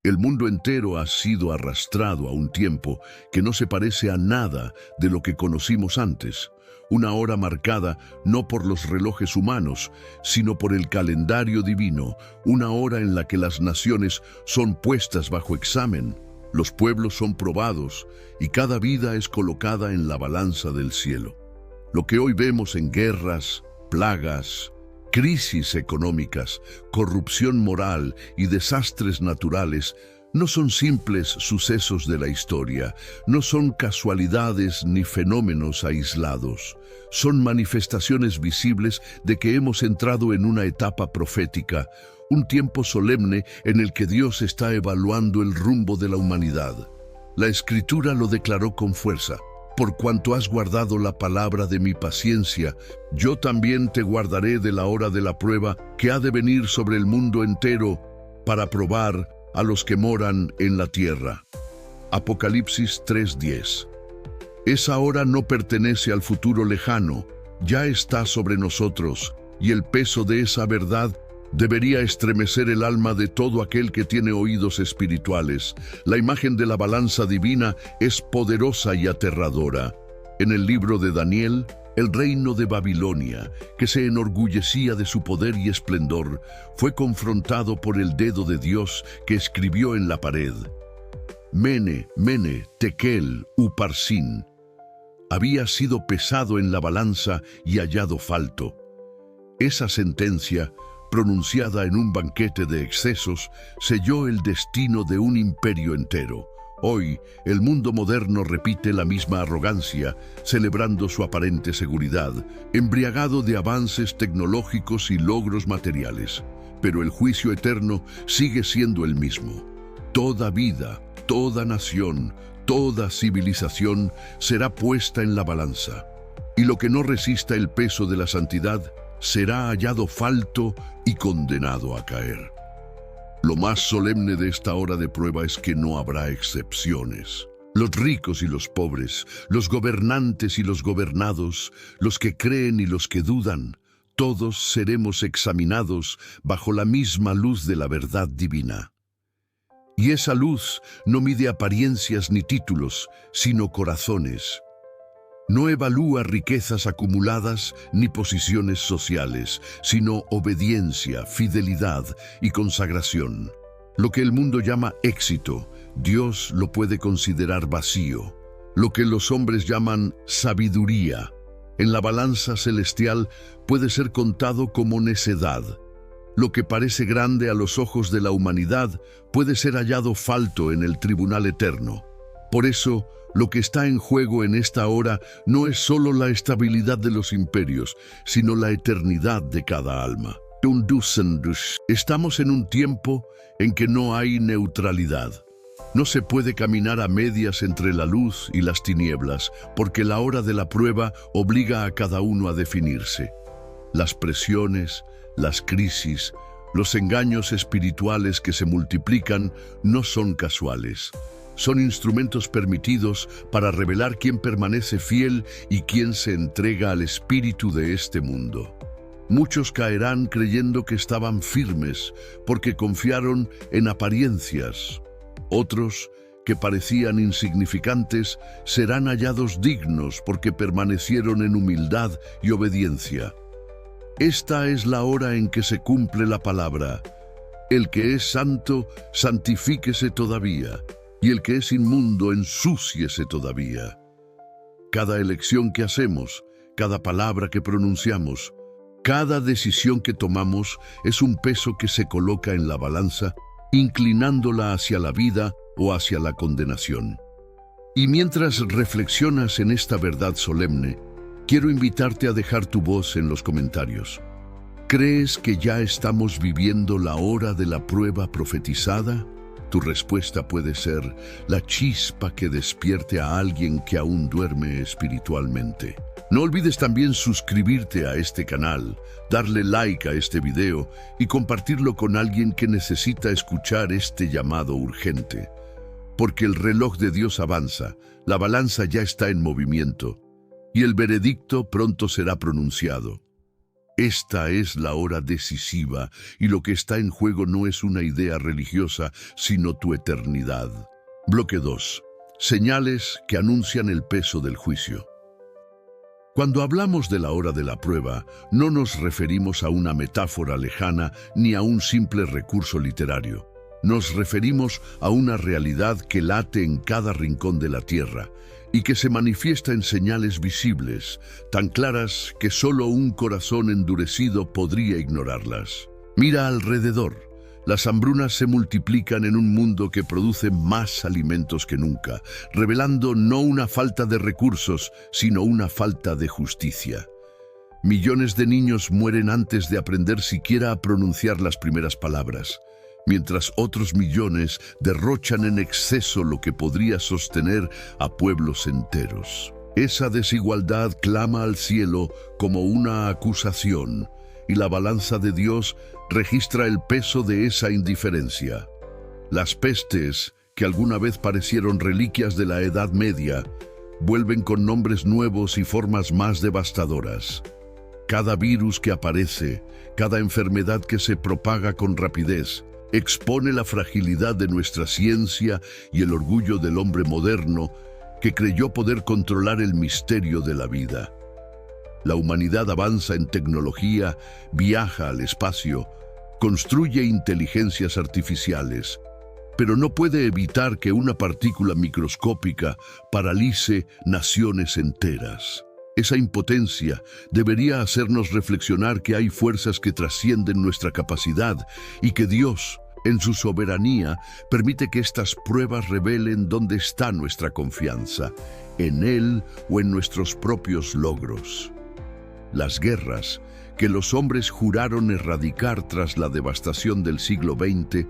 El mundo entero ha sido arrastrado a un tiempo que no se parece a nada de lo que conocimos antes. Una hora marcada no por los relojes humanos, sino por el calendario divino. Una hora en la que las naciones son puestas bajo examen, los pueblos son probados y cada vida es colocada en la balanza del cielo. Lo que hoy vemos en guerras, plagas, crisis económicas, corrupción moral y desastres naturales no son simples sucesos de la historia, no son casualidades ni fenómenos aislados. Son manifestaciones visibles de que hemos entrado en una etapa profética, un tiempo solemne en el que Dios está evaluando el rumbo de la humanidad. La Escritura lo declaró con fuerza. Por cuanto has guardado la palabra de mi paciencia, yo también te guardaré de la hora de la prueba que ha de venir sobre el mundo entero para probar a los que moran en la tierra. Apocalipsis 3:10. Esa hora no pertenece al futuro lejano, ya está sobre nosotros, y el peso de esa verdad debería estremecer el alma de todo aquel que tiene oídos espirituales. La imagen de la balanza divina es poderosa y aterradora. En el libro de Daniel, el reino de Babilonia, que se enorgullecía de su poder y esplendor, fue confrontado por el dedo de Dios que escribió en la pared: Mene, Mene, Tekel, Uparsin. Había sido pesado en la balanza y hallado falto. Esa sentencia, pronunciada en un banquete de excesos, selló el destino de un imperio entero. Hoy, el mundo moderno repite la misma arrogancia, celebrando su aparente seguridad, embriagado de avances tecnológicos y logros materiales. Pero el juicio eterno sigue siendo el mismo. Toda vida, toda nación, toda civilización será puesta en la balanza. Y lo que no resista el peso de la santidad será hallado falto y condenado a caer. Lo más solemne de esta hora de prueba es que no habrá excepciones. Los ricos y los pobres, los gobernantes y los gobernados, los que creen y los que dudan, todos seremos examinados bajo la misma luz de la verdad divina. Y esa luz no mide apariencias ni títulos, sino corazones. No evalúa riquezas acumuladas ni posiciones sociales, sino obediencia, fidelidad y consagración. Lo que el mundo llama éxito, Dios lo puede considerar vacío. Lo que los hombres llaman sabiduría, en la balanza celestial puede ser contado como necedad. Lo que parece grande a los ojos de la humanidad puede ser hallado falto en el tribunal eterno. Por eso, lo que está en juego en esta hora no es solo la estabilidad de los imperios, sino la eternidad de cada alma. Estamos en un tiempo en que no hay neutralidad. No se puede caminar a medias entre la luz y las tinieblas, porque la hora de la prueba obliga a cada uno a definirse. Las presiones, las crisis, los engaños espirituales que se multiplican no son casuales. Son instrumentos permitidos para revelar quién permanece fiel y quién se entrega al espíritu de este mundo. Muchos caerán creyendo que estaban firmes porque confiaron en apariencias. Otros, que parecían insignificantes, serán hallados dignos porque permanecieron en humildad y obediencia. Esta es la hora en que se cumple la palabra: el que es santo, santifíquese todavía, y el que es inmundo, ensúciese todavía. Cada elección que hacemos, cada palabra que pronunciamos, cada decisión que tomamos es un peso que se coloca en la balanza, inclinándola hacia la vida o hacia la condenación. Y mientras reflexionas en esta verdad solemne, quiero invitarte a dejar tu voz en los comentarios. ¿Crees que ya estamos viviendo la hora de la prueba profetizada? Tu respuesta puede ser la chispa que despierte a alguien que aún duerme espiritualmente. No olvides también suscribirte a este canal, darle like a este video y compartirlo con alguien que necesita escuchar este llamado urgente. Porque el reloj de Dios avanza, la balanza ya está en movimiento y el veredicto pronto será pronunciado. Esta es la hora decisiva, y lo que está en juego no es una idea religiosa, sino tu eternidad. Bloque 2. Señales que anuncian el peso del juicio. Cuando hablamos de la hora de la prueba, no nos referimos a una metáfora lejana ni a un simple recurso literario. Nos referimos a una realidad que late en cada rincón de la tierra y que se manifiesta en señales visibles, tan claras que solo un corazón endurecido podría ignorarlas. Mira alrededor. Las hambrunas se multiplican en un mundo que produce más alimentos que nunca, revelando no una falta de recursos, sino una falta de justicia. Millones de niños mueren antes de aprender siquiera a pronunciar las primeras palabras, mientras otros millones derrochan en exceso lo que podría sostener a pueblos enteros. Esa desigualdad clama al cielo como una acusación, y la balanza de Dios registra el peso de esa indiferencia. Las pestes, que alguna vez parecieron reliquias de la Edad Media, vuelven con nombres nuevos y formas más devastadoras. Cada virus que aparece, cada enfermedad que se propaga con rapidez, expone la fragilidad de nuestra ciencia y el orgullo del hombre moderno que creyó poder controlar el misterio de la vida. La humanidad avanza en tecnología, viaja al espacio, construye inteligencias artificiales, pero no puede evitar que una partícula microscópica paralice naciones enteras. Esa impotencia debería hacernos reflexionar que hay fuerzas que trascienden nuestra capacidad y que Dios, en su soberanía, permite que estas pruebas revelen dónde está nuestra confianza, en Él o en nuestros propios logros. Las guerras, que los hombres juraron erradicar tras la devastación del siglo XX,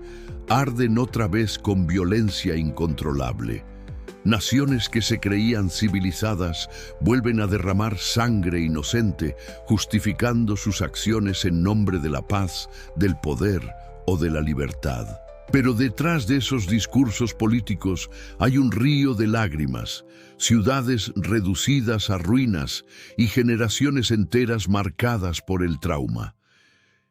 arden otra vez con violencia incontrolable. Naciones que se creían civilizadas vuelven a derramar sangre inocente, justificando sus acciones en nombre de la paz, del poder o de la libertad. Pero detrás de esos discursos políticos hay un río de lágrimas, ciudades reducidas a ruinas y generaciones enteras marcadas por el trauma.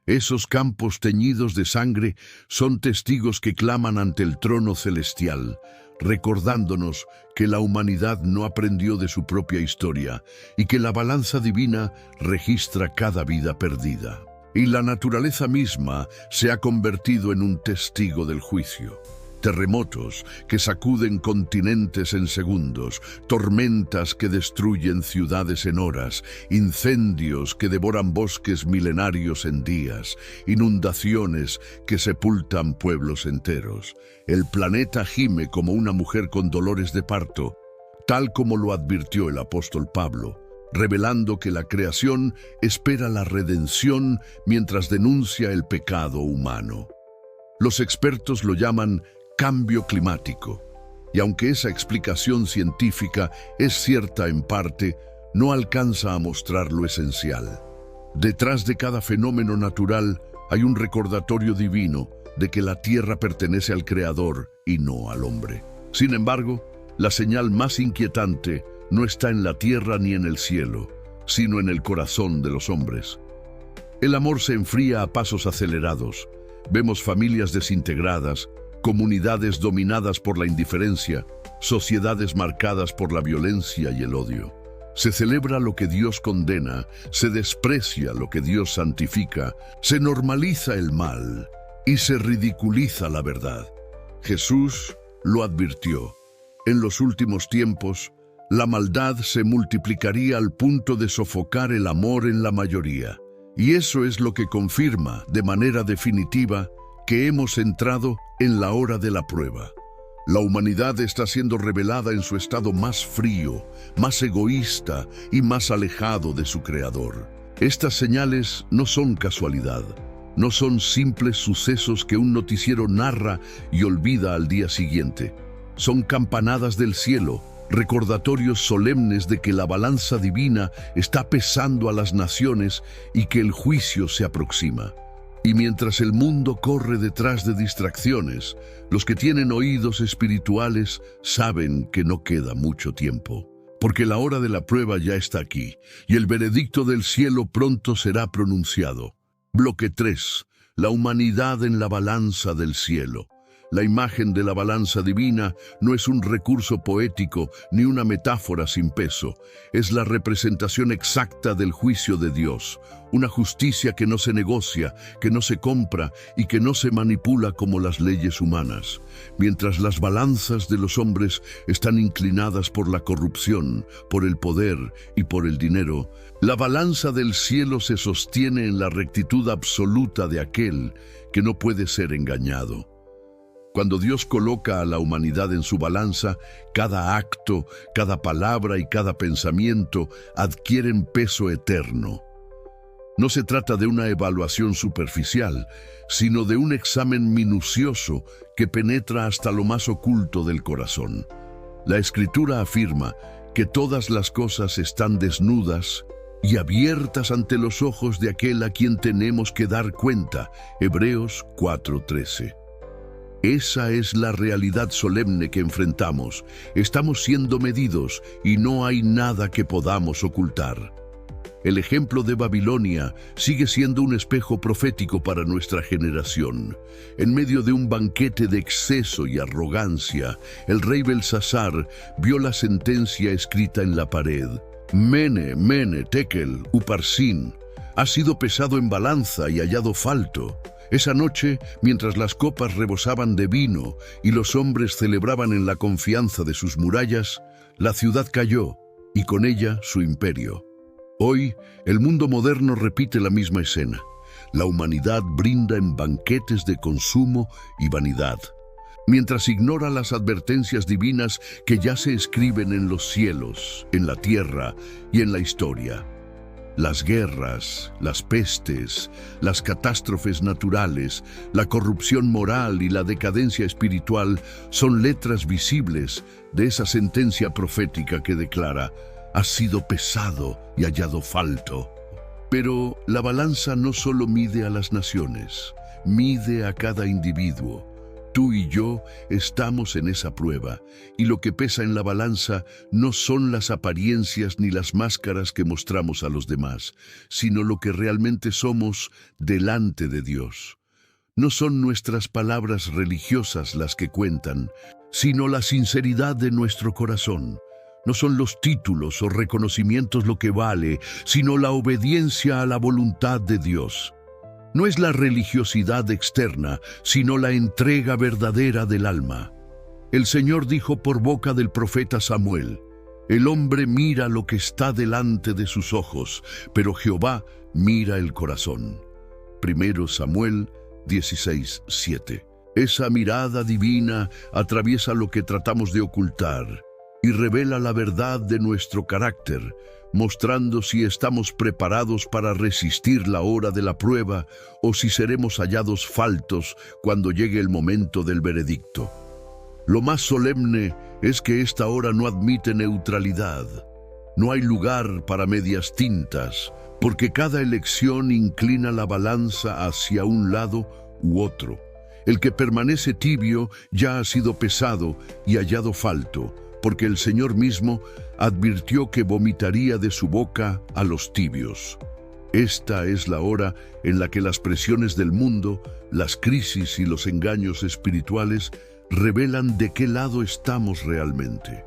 Esos campos teñidos de sangre son testigos que claman ante el trono celestial, recordándonos que la humanidad no aprendió de su propia historia y que la balanza divina registra cada vida perdida. Y la naturaleza misma se ha convertido en un testigo del juicio. Terremotos que sacuden continentes en segundos, tormentas que destruyen ciudades en horas, incendios que devoran bosques milenarios en días, inundaciones que sepultan pueblos enteros. El planeta gime como una mujer con dolores de parto, tal como lo advirtió el apóstol Pablo, revelando que la creación espera la redención mientras denuncia el pecado humano. Los expertos lo llaman cambio climático, y aunque esa explicación científica es cierta en parte, no alcanza a mostrar lo esencial. Detrás de cada fenómeno natural hay un recordatorio divino de que la Tierra pertenece al Creador y no al hombre. Sin embargo, la señal más inquietante no está en la tierra ni en el cielo, sino en el corazón de los hombres. El amor se enfría a pasos acelerados. Vemos familias desintegradas, comunidades dominadas por la indiferencia, sociedades marcadas por la violencia y el odio. Se celebra lo que Dios condena, se desprecia lo que Dios santifica, se normaliza el mal y se ridiculiza la verdad. Jesús lo advirtió. En los últimos tiempos, la maldad se multiplicaría al punto de sofocar el amor en la mayoría. Y eso es lo que confirma, de manera definitiva, que hemos entrado en la hora de la prueba. La humanidad está siendo revelada en su estado más frío, más egoísta y más alejado de su Creador. Estas señales no son casualidad, no son simples sucesos que un noticiero narra y olvida al día siguiente. Son campanadas del cielo, recordatorios solemnes de que la balanza divina está pesando a las naciones y que el juicio se aproxima. Y mientras el mundo corre detrás de distracciones, los que tienen oídos espirituales saben que no queda mucho tiempo. porque la hora de la prueba ya está aquí, y el veredicto del cielo pronto será pronunciado. Bloque 3. La humanidad en la balanza del cielo. La imagen de la balanza divina no es un recurso poético ni una metáfora sin peso. Es la representación exacta del juicio de Dios, una justicia que no se negocia, que no se compra y que no se manipula como las leyes humanas. Mientras las balanzas de los hombres están inclinadas por la corrupción, por el poder y por el dinero, la balanza del cielo se sostiene en la rectitud absoluta de aquel que no puede ser engañado. Cuando Dios coloca a la humanidad en su balanza, cada acto, cada palabra y cada pensamiento adquieren peso eterno. No se trata de una evaluación superficial, sino de un examen minucioso que penetra hasta lo más oculto del corazón. La Escritura afirma que todas las cosas están desnudas y abiertas ante los ojos de aquel a quien tenemos que dar cuenta. Hebreos 4:13. Esa es la realidad solemne que enfrentamos. Estamos siendo medidos y no hay nada que podamos ocultar. El ejemplo de Babilonia sigue siendo un espejo profético para nuestra generación. En medio de un banquete de exceso y arrogancia, el rey Belsasar vio la sentencia escrita en la pared. Mene, Mene, Tekel, Uparsin, ha sido pesado en balanza y hallado falto. Esa noche, mientras las copas rebosaban de vino y los hombres celebraban en la confianza de sus murallas, la ciudad cayó y con ella su imperio. Hoy, el mundo moderno repite la misma escena. La humanidad brinda en banquetes de consumo y vanidad, mientras ignora las advertencias divinas que ya se escriben en los cielos, en la tierra y en la historia. Las guerras, las pestes, las catástrofes naturales, la corrupción moral y la decadencia espiritual son letras visibles de esa sentencia profética que declara: has sido pesado y hallado falto. Pero la balanza no solo mide a las naciones, mide a cada individuo. Tú y yo estamos en esa prueba, y lo que pesa en la balanza no son las apariencias ni las máscaras que mostramos a los demás, sino lo que realmente somos delante de Dios. No son nuestras palabras religiosas las que cuentan, sino la sinceridad de nuestro corazón. No son los títulos o reconocimientos lo que vale, sino la obediencia a la voluntad de Dios. No es la religiosidad externa, sino la entrega verdadera del alma. El Señor dijo por boca del profeta Samuel: el hombre mira lo que está delante de sus ojos, pero Jehová mira el corazón. 1 Samuel 16:7. Esa mirada divina atraviesa lo que tratamos de ocultar y revela la verdad de nuestro carácter, mostrando si estamos preparados para resistir la hora de la prueba o si seremos hallados faltos cuando llegue el momento del veredicto. Lo más solemne es que esta hora no admite neutralidad. No hay lugar para medias tintas, porque cada elección inclina la balanza hacia un lado u otro. El que permanece tibio ya ha sido pesado y hallado falto, porque el Señor mismo advirtió que vomitaría de su boca a los tibios. Esta es la hora en la que las presiones del mundo, las crisis y los engaños espirituales revelan de qué lado estamos realmente.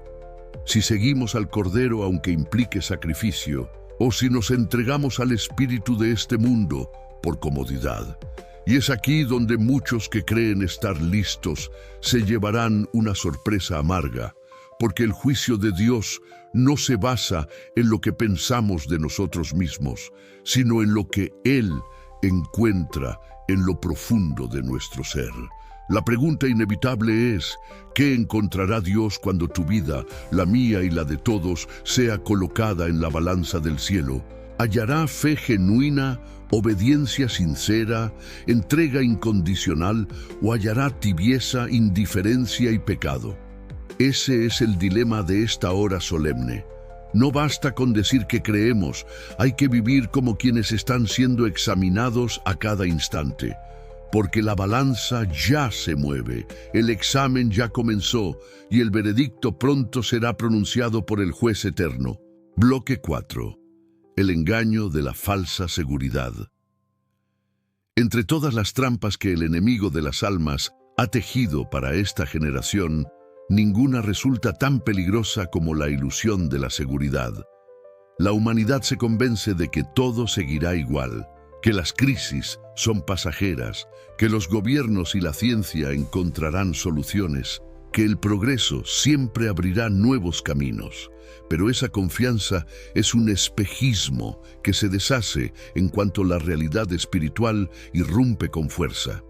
Si seguimos al Cordero aunque implique sacrificio, o si nos entregamos al espíritu de este mundo por comodidad. Y es aquí donde muchos que creen estar listos se llevarán una sorpresa amarga, porque el juicio de Dios no se basa en lo que pensamos de nosotros mismos, sino en lo que Él encuentra en lo profundo de nuestro ser. La pregunta inevitable es: ¿qué encontrará Dios cuando tu vida, la mía y la de todos, sea colocada en la balanza del cielo? ¿Hallará fe genuina, obediencia sincera, entrega incondicional, o hallará tibieza, indiferencia y pecado? Ese es el dilema de esta hora solemne. No basta con decir que creemos, hay que vivir como quienes están siendo examinados a cada instante. porque la balanza ya se mueve, el examen ya comenzó y el veredicto pronto será pronunciado por el juez eterno. Bloque 4. El engaño de la falsa seguridad. Entre todas las trampas que el enemigo de las almas ha tejido para esta generación, ninguna resulta tan peligrosa como la ilusión de la seguridad. La humanidad se convence de que todo seguirá igual, que las crisis son pasajeras, que los gobiernos y la ciencia encontrarán soluciones, que el progreso siempre abrirá nuevos caminos. Pero esa confianza es un espejismo que se deshace en cuanto la realidad espiritual irrumpe con fuerza.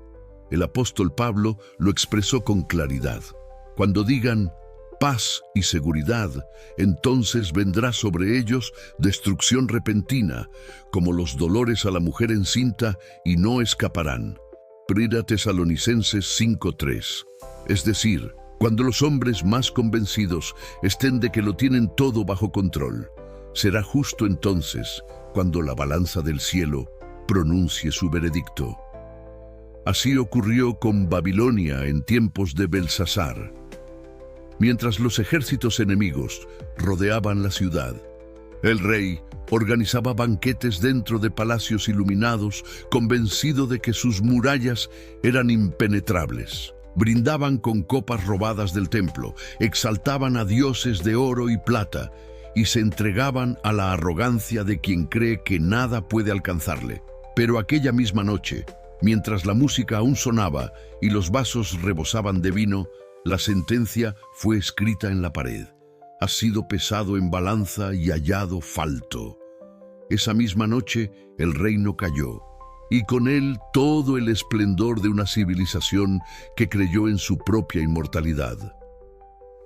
El apóstol Pablo lo expresó con claridad. Cuando digan paz y seguridad, entonces vendrá sobre ellos destrucción repentina, como los dolores a la mujer encinta, y no escaparán. Primera Tesalonicenses 5:3. Es decir, cuando los hombres más convencidos estén de que lo tienen todo bajo control, será justo entonces cuando la balanza del cielo pronuncie su veredicto. Así ocurrió con Babilonia en tiempos de Belsasar. Mientras los ejércitos enemigos rodeaban la ciudad, el rey organizaba banquetes dentro de palacios iluminados, convencido de que sus murallas eran impenetrables. Brindaban con copas robadas del templo, exaltaban a dioses de oro y plata y se entregaban a la arrogancia de quien cree que nada puede alcanzarle. Pero aquella misma noche, mientras la música aún sonaba y los vasos rebosaban de vino, la sentencia fue escrita en la pared. Has sido pesado en balanza y hallado falto. Esa misma noche el reino cayó, y con él todo el esplendor de una civilización que creyó en su propia inmortalidad.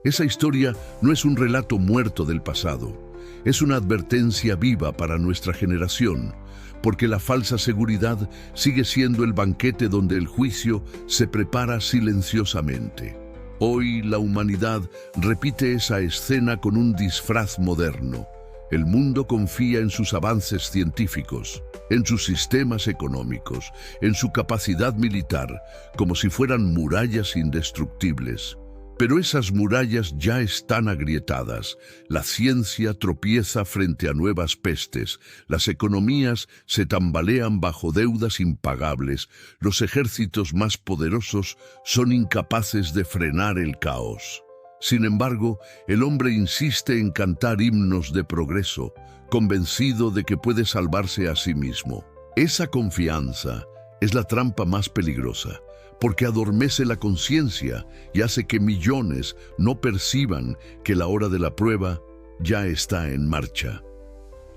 Esa historia no es un relato muerto del pasado, es una advertencia viva para nuestra generación, porque la falsa seguridad sigue siendo el banquete donde el juicio se prepara silenciosamente. Hoy la humanidad repite esa escena con un disfraz moderno. El mundo confía en sus avances científicos, en sus sistemas económicos, en su capacidad militar, como si fueran murallas indestructibles. Pero esas murallas ya están agrietadas. La ciencia tropieza frente a nuevas pestes. Las economías se tambalean bajo deudas impagables. Los ejércitos más poderosos son incapaces de frenar el caos. Sin embargo, el hombre insiste en cantar himnos de progreso, convencido de que puede salvarse a sí mismo. Esa confianza es la trampa más peligrosa, porque adormece la conciencia y hace que millones no perciban que la hora de la prueba ya está en marcha.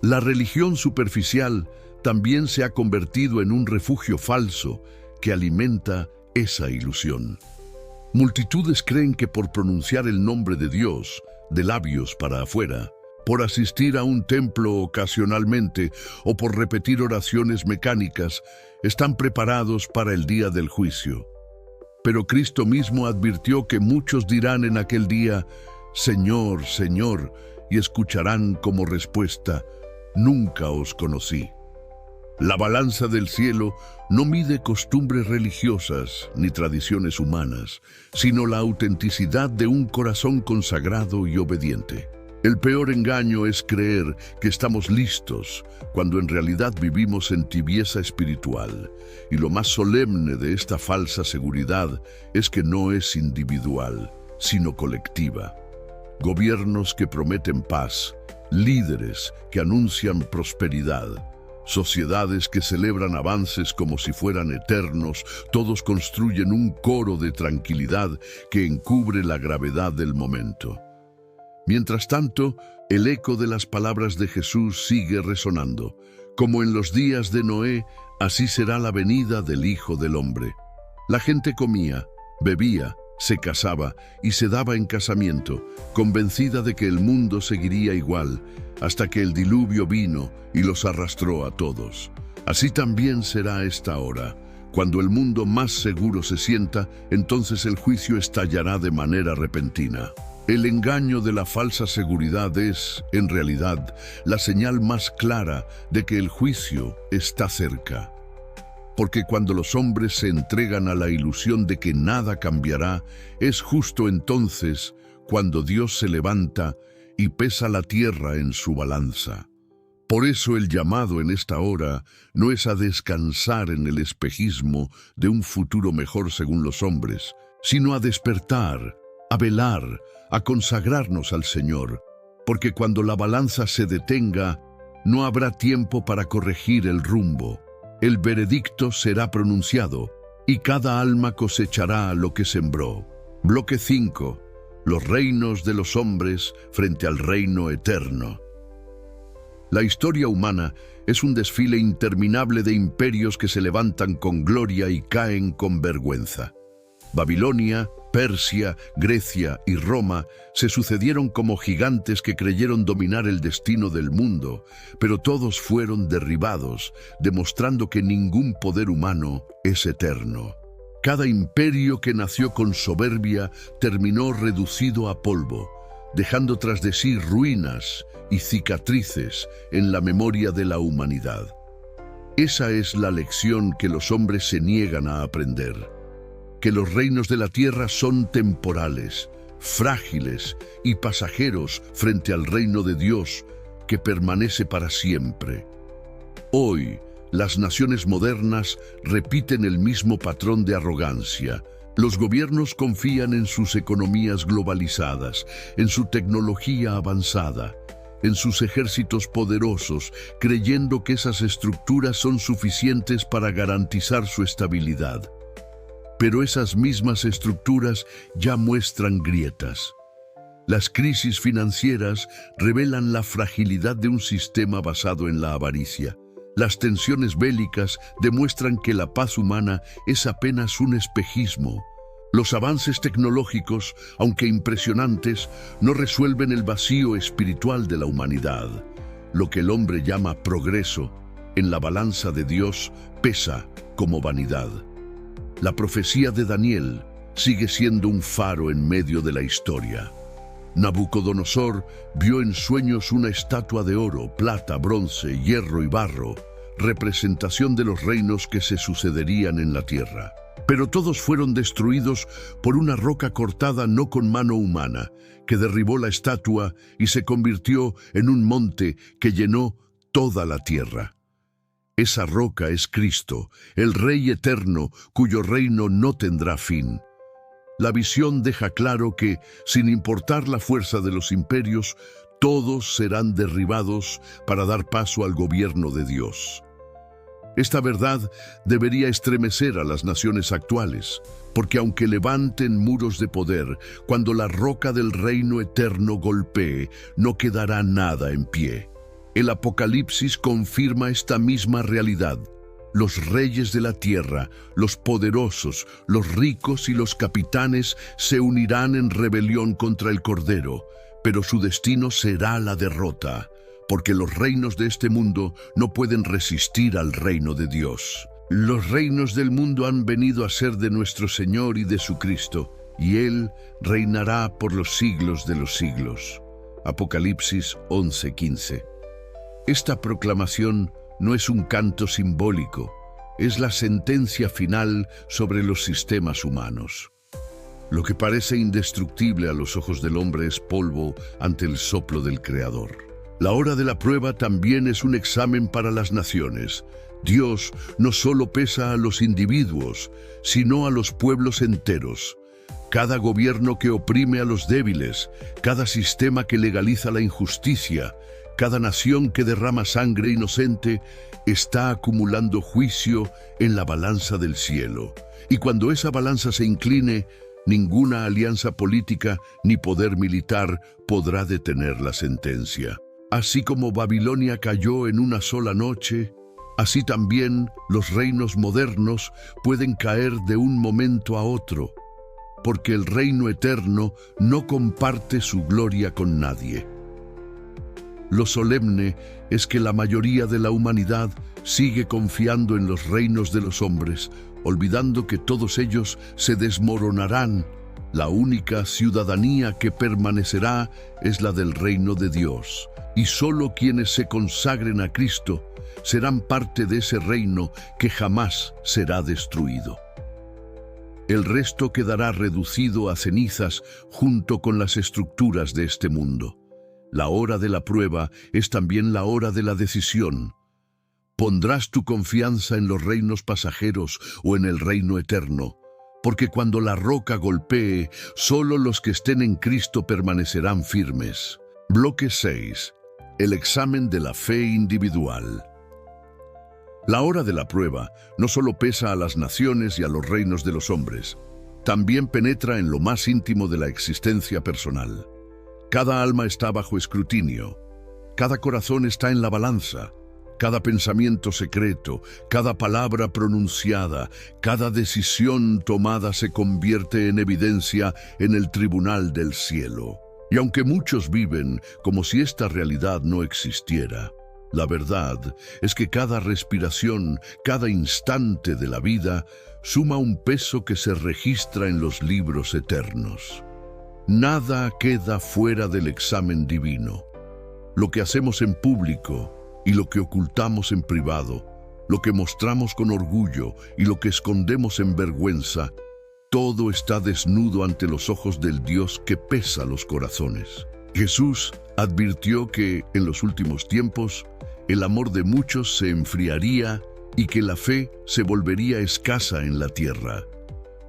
La religión superficial también se ha convertido en un refugio falso que alimenta esa ilusión. Multitudes creen que por pronunciar el nombre de Dios de labios para afuera, por asistir a un templo ocasionalmente o por repetir oraciones mecánicas, están preparados para el día del juicio. Pero Cristo mismo advirtió que muchos dirán en aquel día, Señor, Señor, y escucharán como respuesta, nunca os conocí. La balanza del cielo no mide costumbres religiosas ni tradiciones humanas, sino la autenticidad de un corazón consagrado y obediente. El peor engaño es creer que estamos listos, cuando en realidad vivimos en tibieza espiritual. Y lo más solemne de esta falsa seguridad es que no es individual, sino colectiva. Gobiernos que prometen paz, líderes que anuncian prosperidad, sociedades que celebran avances como si fueran eternos, todos construyen un coro de tranquilidad que encubre la gravedad del momento. Mientras tanto, el eco de las palabras de Jesús sigue resonando. Como en los días de Noé, así será la venida del Hijo del Hombre. La gente comía, bebía, se casaba y se daba en casamiento, convencida de que el mundo seguiría igual, hasta que el diluvio vino y los arrastró a todos. Así también será esta hora. Cuando el mundo más seguro se sienta, entonces el juicio estallará de manera repentina. El engaño de la falsa seguridad es, en realidad, la señal más clara de que el juicio está cerca. porque cuando los hombres se entregan a la ilusión de que nada cambiará, es justo entonces cuando Dios se levanta y pesa la tierra en su balanza. Por eso el llamado en esta hora no es a descansar en el espejismo de un futuro mejor según los hombres, sino a despertar, a velar, a consagrarnos al Señor, porque cuando la balanza se detenga, no habrá tiempo para corregir el rumbo. El veredicto será pronunciado y cada alma cosechará lo que sembró. Bloque 5. Los reinos de los hombres frente al reino eterno. La historia humana es un desfile interminable de imperios que se levantan con gloria y caen con vergüenza. Babilonia, Persia, Grecia y Roma se sucedieron como gigantes que creyeron dominar el destino del mundo, pero todos fueron derribados, demostrando que ningún poder humano es eterno. Cada imperio que nació con soberbia terminó reducido a polvo, dejando tras de sí ruinas y cicatrices en la memoria de la humanidad. Esa es la lección que los hombres se niegan a aprender, que los reinos de la tierra son temporales, frágiles y pasajeros frente al reino de Dios que permanece para siempre. Hoy, las naciones modernas repiten el mismo patrón de arrogancia. Los gobiernos confían en sus economías globalizadas, en su tecnología avanzada, en sus ejércitos poderosos, creyendo que esas estructuras son suficientes para garantizar su estabilidad. Pero esas mismas estructuras ya muestran grietas. Las crisis financieras revelan la fragilidad de un sistema basado en la avaricia. Las tensiones bélicas demuestran que la paz humana es apenas un espejismo. Los avances tecnológicos, aunque impresionantes, no resuelven el vacío espiritual de la humanidad. Lo que el hombre llama progreso, en la balanza de Dios, pesa como vanidad. La profecía de Daniel sigue siendo un faro en medio de la historia. Nabucodonosor vio en sueños una estatua de oro, plata, bronce, hierro y barro, representación de los reinos que se sucederían en la tierra. Pero todos fueron destruidos por una roca cortada no con mano humana, que derribó la estatua y se convirtió en un monte que llenó toda la tierra. Esa roca es Cristo, el Rey eterno, cuyo reino no tendrá fin. La visión deja claro que, sin importar la fuerza de los imperios, todos serán derribados para dar paso al gobierno de Dios. Esta verdad debería estremecer a las naciones actuales, porque aunque levanten muros de poder, cuando la roca del reino eterno golpee, no quedará nada en pie. El Apocalipsis confirma esta misma realidad. Los reyes de la tierra, los poderosos, los ricos y los capitanes se unirán en rebelión contra el Cordero, pero su destino será la derrota, porque los reinos de este mundo no pueden resistir al reino de Dios. Los reinos del mundo han venido a ser de nuestro Señor y de su Cristo, y Él reinará por los siglos de los siglos. Apocalipsis 11:15. Esta proclamación no es un canto simbólico, es la sentencia final sobre los sistemas humanos. Lo que parece indestructible a los ojos del hombre es polvo ante el soplo del Creador. La hora de la prueba también es un examen para las naciones. Dios no solo pesa a los individuos, sino a los pueblos enteros. Cada gobierno que oprime a los débiles, cada sistema que legaliza la injusticia, cada nación que derrama sangre inocente, está acumulando juicio en la balanza del cielo. Y cuando esa balanza se incline, ninguna alianza política ni poder militar podrá detener la sentencia. Así como Babilonia cayó en una sola noche, así también los reinos modernos pueden caer de un momento a otro, porque el reino eterno no comparte su gloria con nadie. Lo solemne es que la mayoría de la humanidad sigue confiando en los reinos de los hombres, olvidando que todos ellos se desmoronarán. La única ciudadanía que permanecerá es la del reino de Dios, y solo quienes se consagren a Cristo serán parte de ese reino que jamás será destruido. El resto quedará reducido a cenizas junto con las estructuras de este mundo. La hora de la prueba es también la hora de la decisión. ¿Pondrás tu confianza en los reinos pasajeros o en el reino eterno? Porque cuando la roca golpee, solo los que estén en Cristo permanecerán firmes. Bloque 6. El examen de la fe individual. La hora de la prueba no solo pesa a las naciones y a los reinos de los hombres, también penetra en lo más íntimo de la existencia personal. Cada alma está bajo escrutinio, cada corazón está en la balanza, cada pensamiento secreto, cada palabra pronunciada, cada decisión tomada se convierte en evidencia en el tribunal del cielo. Y aunque muchos viven como si esta realidad no existiera, la verdad es que cada respiración, cada instante de la vida, suma un peso que se registra en los libros eternos. Nada queda fuera del examen divino. Lo que hacemos en público y lo que ocultamos en privado, lo que mostramos con orgullo y lo que escondemos en vergüenza, todo está desnudo ante los ojos del Dios que pesa los corazones. Jesús advirtió que, en los últimos tiempos, el amor de muchos se enfriaría y que la fe se volvería escasa en la tierra.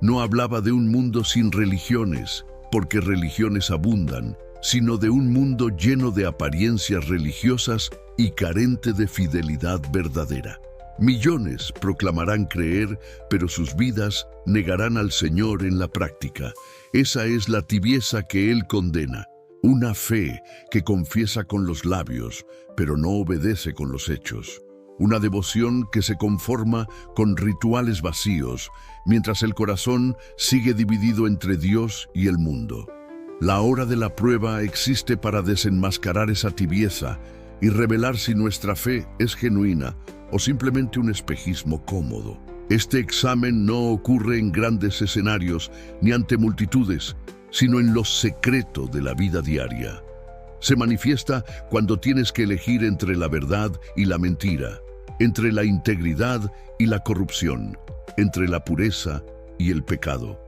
No hablaba de un mundo sin religiones, porque religiones abundan, sino de un mundo lleno de apariencias religiosas y carente de fidelidad verdadera. Millones proclamarán creer, pero sus vidas negarán al Señor en la práctica. Esa es la tibieza que Él condena. Una fe que confiesa con los labios, pero no obedece con los hechos. Una devoción que se conforma con rituales vacíos, mientras el corazón sigue dividido entre Dios y el mundo. La hora de la prueba existe para desenmascarar esa tibieza y revelar si nuestra fe es genuina o simplemente un espejismo cómodo. Este examen no ocurre en grandes escenarios ni ante multitudes, sino en lo secreto de la vida diaria. Se manifiesta cuando tienes que elegir entre la verdad y la mentira, entre la integridad y la corrupción, entre la pureza y el pecado.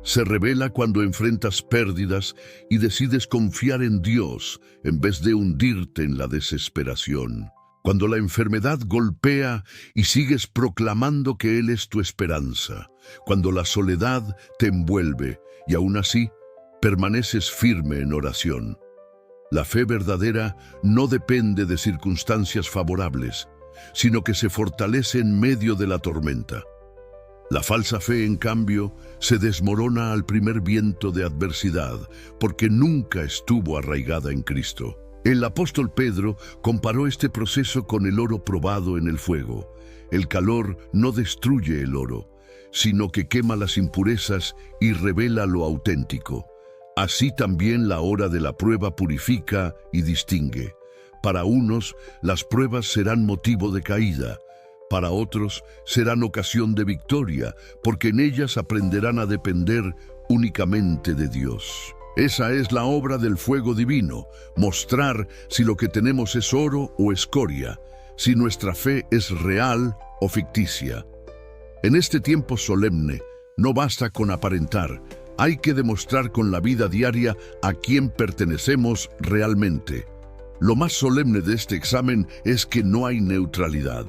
Se revela cuando enfrentas pérdidas y decides confiar en Dios en vez de hundirte en la desesperación. Cuando la enfermedad golpea y sigues proclamando que Él es tu esperanza. Cuando la soledad te envuelve y aún así permaneces firme en oración. La fe verdadera no depende de circunstancias favorables, sino que se fortalece en medio de la tormenta. La falsa fe, en cambio, se desmorona al primer viento de adversidad, porque nunca estuvo arraigada en Cristo. El apóstol Pedro comparó este proceso con el oro probado en el fuego. El calor no destruye el oro, sino que quema las impurezas y revela lo auténtico. Así también la hora de la prueba purifica y distingue. Para unos, las pruebas serán motivo de caída. Para otros, serán ocasión de victoria, porque en ellas aprenderán a depender únicamente de Dios. Esa es la obra del fuego divino, mostrar si lo que tenemos es oro o escoria, si nuestra fe es real o ficticia. En este tiempo solemne, no basta con aparentar, hay que demostrar con la vida diaria a quién pertenecemos realmente. Lo más solemne de este examen es que no hay neutralidad.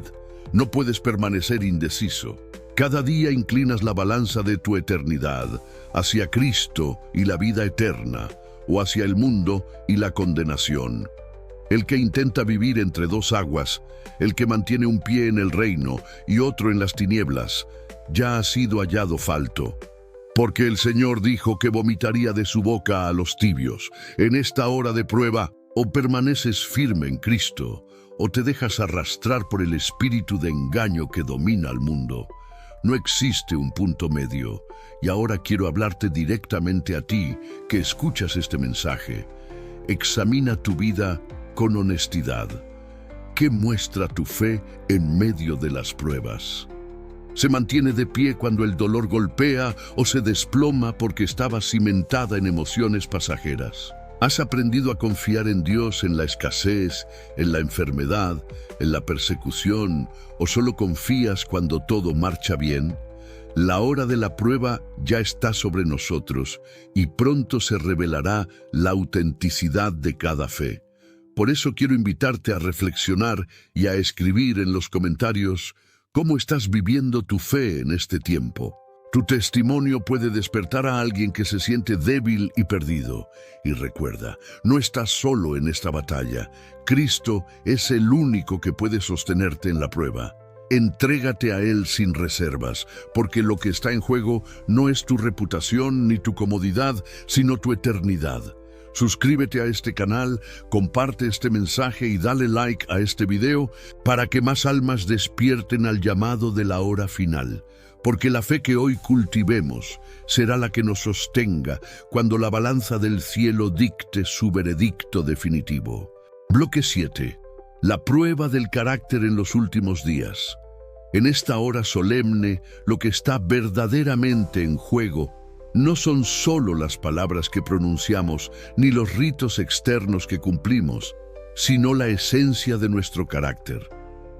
No puedes permanecer indeciso. Cada día inclinas la balanza de tu eternidad hacia Cristo y la vida eterna, o hacia el mundo y la condenación. El que intenta vivir entre dos aguas, el que mantiene un pie en el reino y otro en las tinieblas, ya ha sido hallado falto. Porque el Señor dijo que vomitaría de su boca a los tibios. En esta hora de prueba, o permaneces firme en Cristo, o te dejas arrastrar por el espíritu de engaño que domina al mundo. No existe un punto medio, y ahora quiero hablarte directamente a ti que escuchas este mensaje. Examina tu vida con honestidad. ¿Qué muestra tu fe en medio de las pruebas? ¿Se mantiene de pie cuando el dolor golpea o se desploma porque estaba cimentada en emociones pasajeras? ¿Has aprendido a confiar en Dios en la escasez, en la enfermedad, en la persecución, o solo confías cuando todo marcha bien? La hora de la prueba ya está sobre nosotros y pronto se revelará la autenticidad de cada fe. Por eso quiero invitarte a reflexionar y a escribir en los comentarios cómo estás viviendo tu fe en este tiempo. Tu testimonio puede despertar a alguien que se siente débil y perdido. Y recuerda, no estás solo en esta batalla. Cristo es el único que puede sostenerte en la prueba. Entrégate a Él sin reservas, porque lo que está en juego no es tu reputación ni tu comodidad, sino tu eternidad. Suscríbete a este canal, comparte este mensaje y dale like a este video para que más almas despierten al llamado de la hora final. Porque la fe que hoy cultivemos será la que nos sostenga cuando la balanza del cielo dicte su veredicto definitivo. Bloque 7. La prueba del carácter en los últimos días. En esta hora solemne, lo que está verdaderamente en juego no son solo las palabras que pronunciamos ni los ritos externos que cumplimos, sino la esencia de nuestro carácter.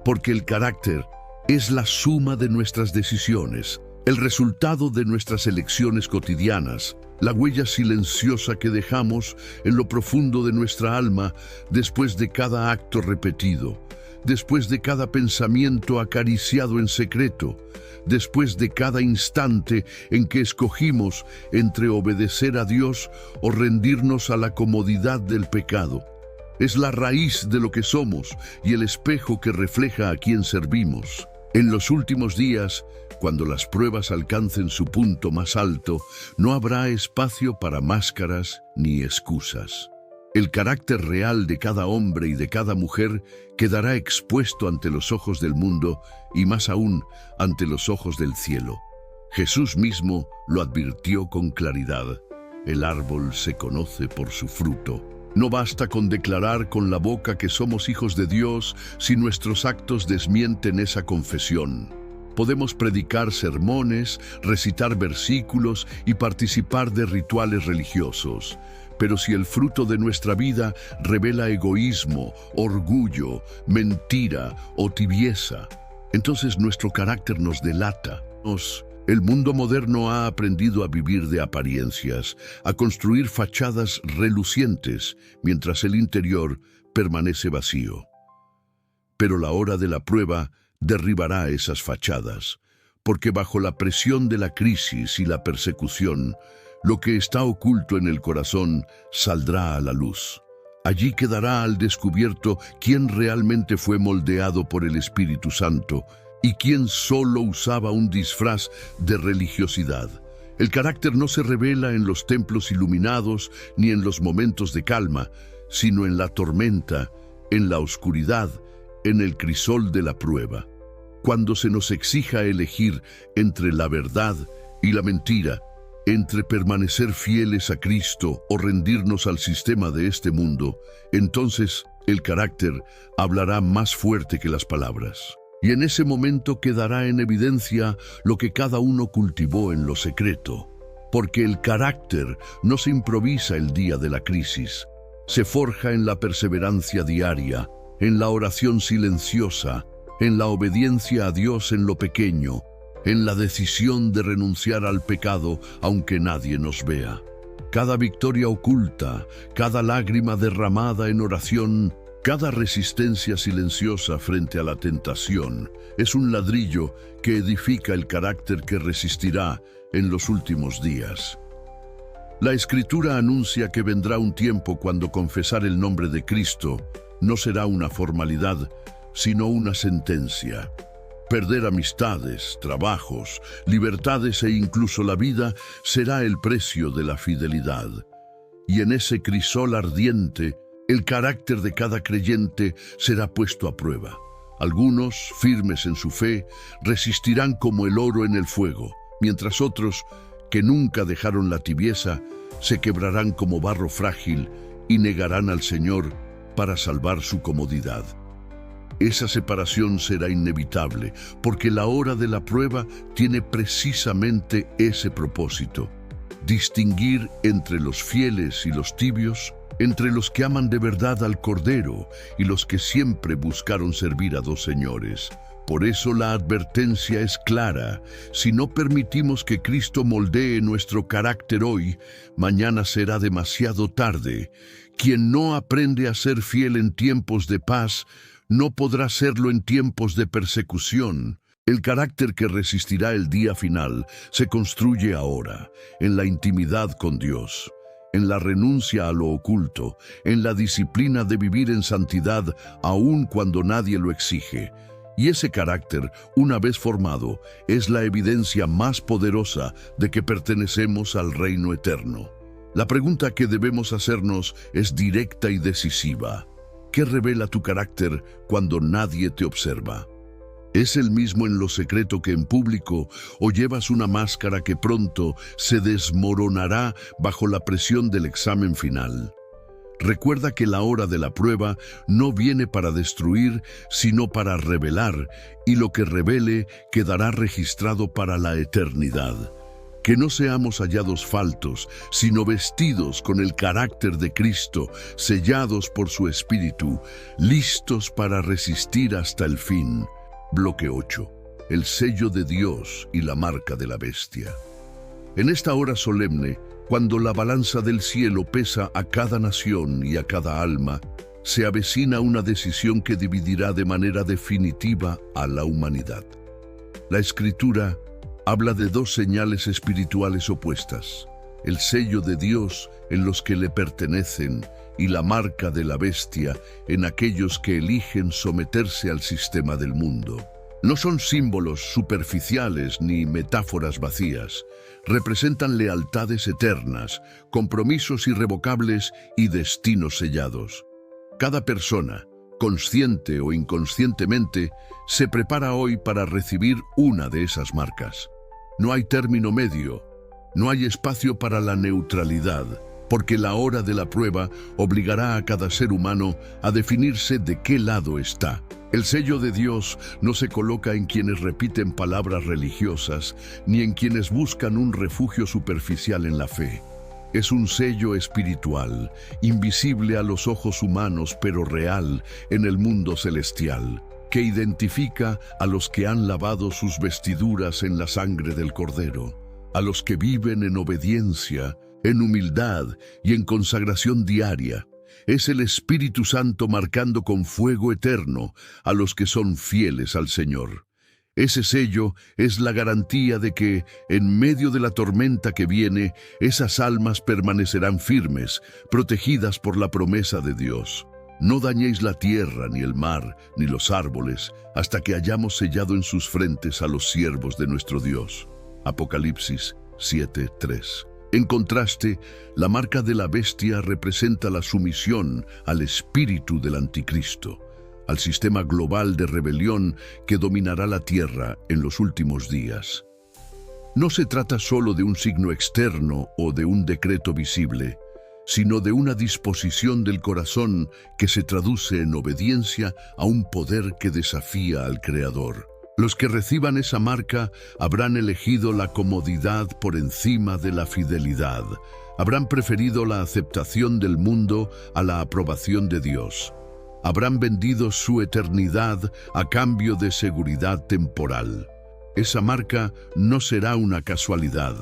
Porque el carácter es la suma de nuestras decisiones, el resultado de nuestras elecciones cotidianas, la huella silenciosa que dejamos en lo profundo de nuestra alma después de cada acto repetido, después de cada pensamiento acariciado en secreto, después de cada instante en que escogimos entre obedecer a Dios o rendirnos a la comodidad del pecado. Es la raíz de lo que somos y el espejo que refleja a quien servimos. En los últimos días, cuando las pruebas alcancen su punto más alto, no habrá espacio para máscaras ni excusas. El carácter real de cada hombre y de cada mujer quedará expuesto ante los ojos del mundo y más aún ante los ojos del cielo. Jesús mismo lo advirtió con claridad. El árbol se conoce por su fruto. No basta con declarar con la boca que somos hijos de Dios si nuestros actos desmienten esa confesión. Podemos predicar sermones, recitar versículos y participar de rituales religiosos. Pero si el fruto de nuestra vida revela egoísmo, orgullo, mentira o tibieza, entonces nuestro carácter nos delata. El mundo moderno ha aprendido a vivir de apariencias, a construir fachadas relucientes, mientras el interior permanece vacío. Pero la hora de la prueba derribará esas fachadas, porque bajo la presión de la crisis y la persecución, lo que está oculto en el corazón saldrá a la luz. Allí quedará al descubierto quién realmente fue moldeado por el Espíritu Santo y quién solo usaba un disfraz de religiosidad. El carácter no se revela en los templos iluminados ni en los momentos de calma, sino en la tormenta, en la oscuridad, en el crisol de la prueba. Cuando se nos exija elegir entre la verdad y la mentira, entre permanecer fieles a Cristo o rendirnos al sistema de este mundo, entonces el carácter hablará más fuerte que las palabras. Y en ese momento quedará en evidencia lo que cada uno cultivó en lo secreto. Porque el carácter no se improvisa el día de la crisis, se forja en la perseverancia diaria, en la oración silenciosa, en la obediencia a Dios en lo pequeño, en la decisión de renunciar al pecado aunque nadie nos vea. Cada victoria oculta, cada lágrima derramada en oración, cada resistencia silenciosa frente a la tentación es un ladrillo que edifica el carácter que resistirá en los últimos días. La Escritura anuncia que vendrá un tiempo cuando confesar el nombre de Cristo no será una formalidad, sino una sentencia. Perder amistades, trabajos, libertades e incluso la vida será el precio de la fidelidad. Y en ese crisol ardiente, el carácter de cada creyente será puesto a prueba. Algunos, firmes en su fe, resistirán como el oro en el fuego, mientras otros, que nunca dejaron la tibieza, se quebrarán como barro frágil y negarán al Señor para salvar su comodidad. Esa separación será inevitable, porque la hora de la prueba tiene precisamente ese propósito: distinguir entre los fieles y los tibios, entre los que aman de verdad al Cordero y los que siempre buscaron servir a dos señores. Por eso la advertencia es clara: si no permitimos que Cristo moldee nuestro carácter hoy, mañana será demasiado tarde. Quien no aprende a ser fiel en tiempos de paz, no podrá serlo en tiempos de persecución. El carácter que resistirá el día final se construye ahora, en la intimidad con Dios, en la renuncia a lo oculto, en la disciplina de vivir en santidad aun cuando nadie lo exige. Y ese carácter, una vez formado, es la evidencia más poderosa de que pertenecemos al reino eterno. La pregunta que debemos hacernos es directa y decisiva. ¿Qué revela tu carácter cuando nadie te observa? ¿Es el mismo en lo secreto que en público, o llevas una máscara que pronto se desmoronará bajo la presión del examen final? Recuerda que la hora de la prueba no viene para destruir, sino para revelar, y lo que revele quedará registrado para la eternidad. Que no seamos hallados faltos, sino vestidos con el carácter de Cristo, sellados por su Espíritu, listos para resistir hasta el fin. Bloque 8. El sello de Dios y la marca de la bestia. En esta hora solemne, cuando la balanza del cielo pesa a cada nación y a cada alma, se avecina una decisión que dividirá de manera definitiva a la humanidad. La Escritura habla de dos señales espirituales opuestas: el sello de Dios en los que le pertenecen y la marca de la bestia en aquellos que eligen someterse al sistema del mundo. No son símbolos superficiales ni metáforas vacías. Representan lealtades eternas, compromisos irrevocables y destinos sellados. Cada persona, consciente o inconscientemente, se prepara hoy para recibir una de esas marcas. No hay término medio, no hay espacio para la neutralidad, porque la hora de la prueba obligará a cada ser humano a definirse de qué lado está. El sello de Dios no se coloca en quienes repiten palabras religiosas, ni en quienes buscan un refugio superficial en la fe. Es un sello espiritual, invisible a los ojos humanos, pero real en el mundo celestial, que identifica a los que han lavado sus vestiduras en la sangre del Cordero, a los que viven en obediencia, en humildad y en consagración diaria. Es el Espíritu Santo marcando con fuego eterno a los que son fieles al Señor. Ese sello es la garantía de que, en medio de la tormenta que viene, esas almas permanecerán firmes, protegidas por la promesa de Dios. No dañéis la tierra, ni el mar, ni los árboles, hasta que hayamos sellado en sus frentes a los siervos de nuestro Dios. Apocalipsis 7:3. En contraste, la marca de la bestia representa la sumisión al espíritu del anticristo, al sistema global de rebelión que dominará la tierra en los últimos días. No se trata solo de un signo externo o de un decreto visible, sino de una disposición del corazón que se traduce en obediencia a un poder que desafía al Creador. Los que reciban esa marca habrán elegido la comodidad por encima de la fidelidad. Habrán preferido la aceptación del mundo a la aprobación de Dios. Habrán vendido su eternidad a cambio de seguridad temporal. Esa marca no será una casualidad.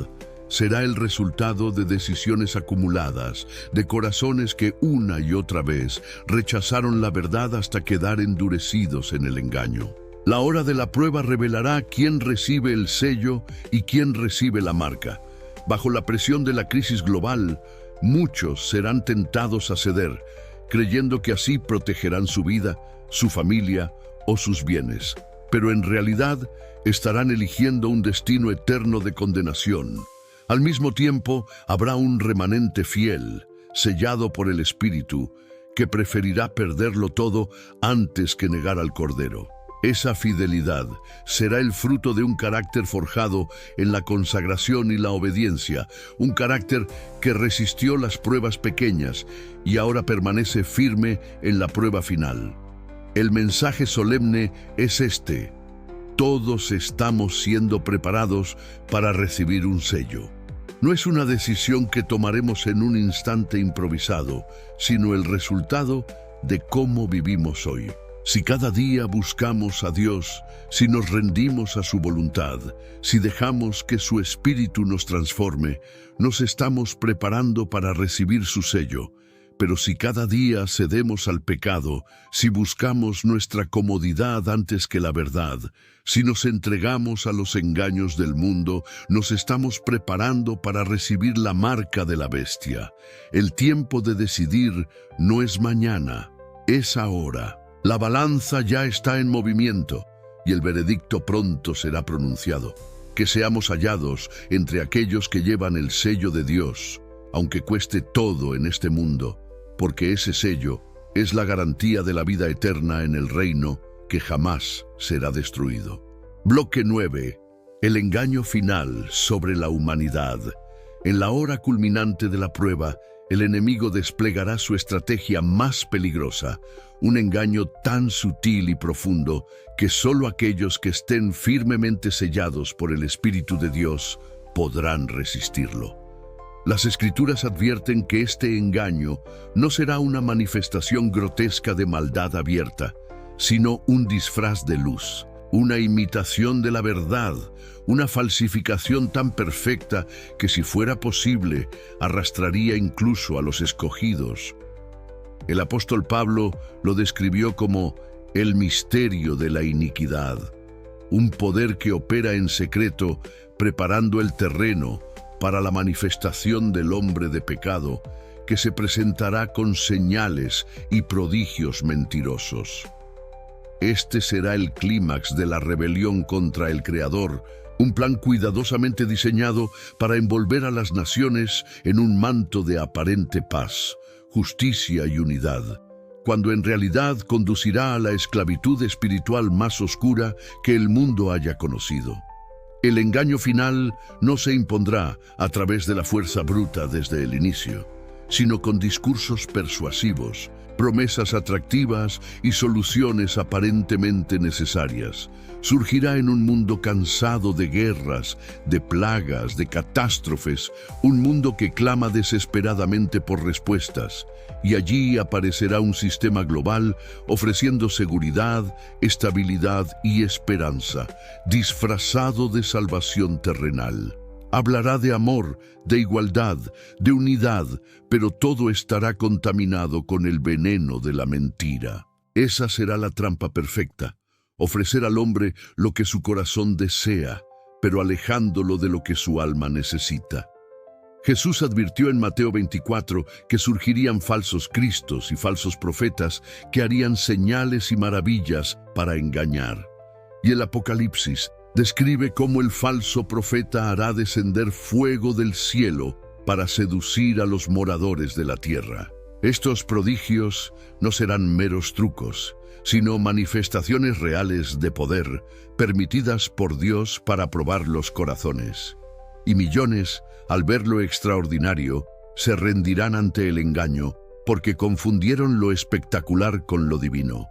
Será el resultado de decisiones acumuladas, de corazones que una y otra vez rechazaron la verdad hasta quedar endurecidos en el engaño. La hora de la prueba revelará quién recibe el sello y quién recibe la marca. Bajo la presión de la crisis global, muchos serán tentados a ceder, creyendo que así protegerán su vida, su familia o sus bienes. Pero en realidad estarán eligiendo un destino eterno de condenación. Al mismo tiempo, habrá un remanente fiel, sellado por el Espíritu, que preferirá perderlo todo antes que negar al Cordero. Esa fidelidad será el fruto de un carácter forjado en la consagración y la obediencia, un carácter que resistió las pruebas pequeñas y ahora permanece firme en la prueba final. El mensaje solemne es este: todos estamos siendo preparados para recibir un sello. No es una decisión que tomaremos en un instante improvisado, sino el resultado de cómo vivimos hoy. Si cada día buscamos a Dios, si nos rendimos a su voluntad, si dejamos que su Espíritu nos transforme, nos estamos preparando para recibir su sello. Pero si cada día cedemos al pecado, si buscamos nuestra comodidad antes que la verdad, si nos entregamos a los engaños del mundo, nos estamos preparando para recibir la marca de la bestia. El tiempo de decidir no es mañana, es ahora. La balanza ya está en movimiento y el veredicto pronto será pronunciado. Que seamos hallados entre aquellos que llevan el sello de Dios, aunque cueste todo en este mundo, porque ese sello es la garantía de la vida eterna en el reino que jamás será destruido. Bloque 9. El engaño final sobre la humanidad. En la hora culminante de la prueba, el enemigo desplegará su estrategia más peligrosa, un engaño tan sutil y profundo que solo aquellos que estén firmemente sellados por el Espíritu de Dios podrán resistirlo. Las Escrituras advierten que este engaño no será una manifestación grotesca de maldad abierta, sino un disfraz de luz, una imitación de la verdad, una falsificación tan perfecta que, si fuera posible, arrastraría incluso a los escogidos. El apóstol Pablo lo describió como el misterio de la iniquidad, un poder que opera en secreto, preparando el terreno para la manifestación del hombre de pecado, que se presentará con señales y prodigios mentirosos. Este será el clímax de la rebelión contra el Creador, un plan cuidadosamente diseñado para envolver a las naciones en un manto de aparente paz, justicia y unidad, cuando en realidad conducirá a la esclavitud espiritual más oscura que el mundo haya conocido. El engaño final no se impondrá a través de la fuerza bruta desde el inicio, sino con discursos persuasivos, promesas atractivas y soluciones aparentemente necesarias. Surgirá en un mundo cansado de guerras, de plagas, de catástrofes, un mundo que clama desesperadamente por respuestas, y allí aparecerá un sistema global ofreciendo seguridad, estabilidad y esperanza, disfrazado de salvación terrenal. Hablará de amor, de igualdad, de unidad, pero todo estará contaminado con el veneno de la mentira. Esa será la trampa perfecta, ofrecer al hombre lo que su corazón desea, pero alejándolo de lo que su alma necesita. Jesús advirtió en Mateo 24 que surgirían falsos cristos y falsos profetas que harían señales y maravillas para engañar. Y el Apocalipsis describe cómo el falso profeta hará descender fuego del cielo para seducir a los moradores de la tierra. Estos prodigios no serán meros trucos, sino manifestaciones reales de poder, permitidas por Dios para probar los corazones. Y millones, al ver lo extraordinario, se rendirán ante el engaño, porque confundieron lo espectacular con lo divino.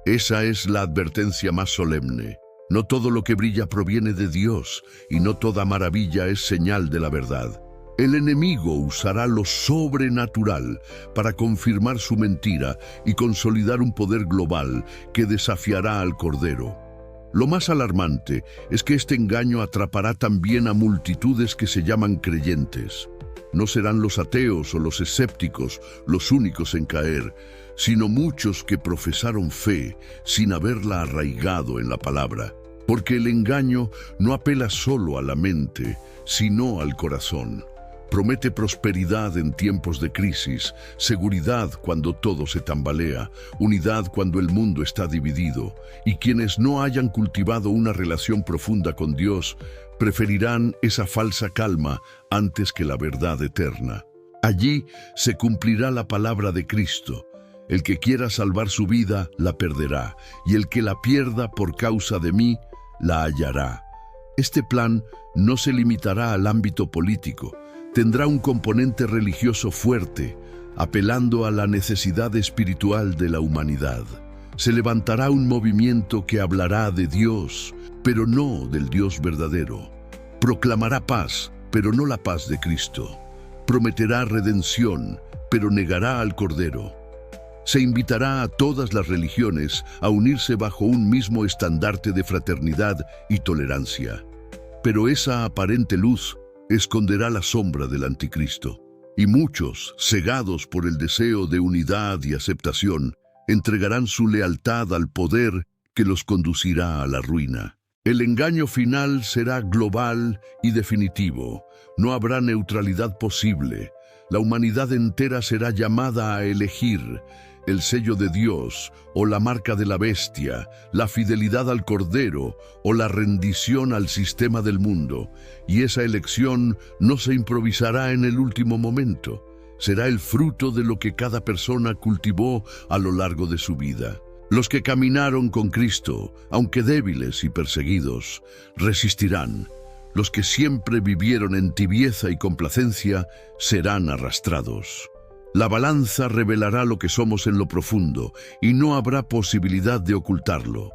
Esa es la advertencia más solemne. No todo lo que brilla proviene de Dios, y no toda maravilla es señal de la verdad. El enemigo usará lo sobrenatural para confirmar su mentira y consolidar un poder global que desafiará al Cordero. Lo más alarmante es que este engaño atrapará también a multitudes que se llaman creyentes. No serán los ateos o los escépticos los únicos en caer, sino muchos que profesaron fe sin haberla arraigado en la palabra. Porque el engaño no apela solo a la mente, sino al corazón. Promete prosperidad en tiempos de crisis, seguridad cuando todo se tambalea, unidad cuando el mundo está dividido, y quienes no hayan cultivado una relación profunda con Dios preferirán esa falsa calma antes que la verdad eterna. Allí se cumplirá la palabra de Cristo: el que quiera salvar su vida la perderá, y el que la pierda por causa de mí la hallará. Este plan no se limitará al ámbito político. Tendrá un componente religioso fuerte, apelando a la necesidad espiritual de la humanidad. Se levantará un movimiento que hablará de Dios, pero no del Dios verdadero. Proclamará paz, pero no la paz de Cristo. Prometerá redención, pero negará al Cordero. Se invitará a todas las religiones a unirse bajo un mismo estandarte de fraternidad y tolerancia. Pero esa aparente luz esconderá la sombra del anticristo. Y muchos, cegados por el deseo de unidad y aceptación, entregarán su lealtad al poder que los conducirá a la ruina. El engaño final será global y definitivo. No habrá neutralidad posible. La humanidad entera será llamada a elegir el sello de Dios o la marca de la bestia, la fidelidad al Cordero o la rendición al sistema del mundo. Y esa elección no se improvisará en el último momento. Será el fruto de lo que cada persona cultivó a lo largo de su vida. Los que caminaron con Cristo, aunque débiles y perseguidos, resistirán. Los que siempre vivieron en tibieza y complacencia serán arrastrados. La balanza revelará lo que somos en lo profundo y no habrá posibilidad de ocultarlo.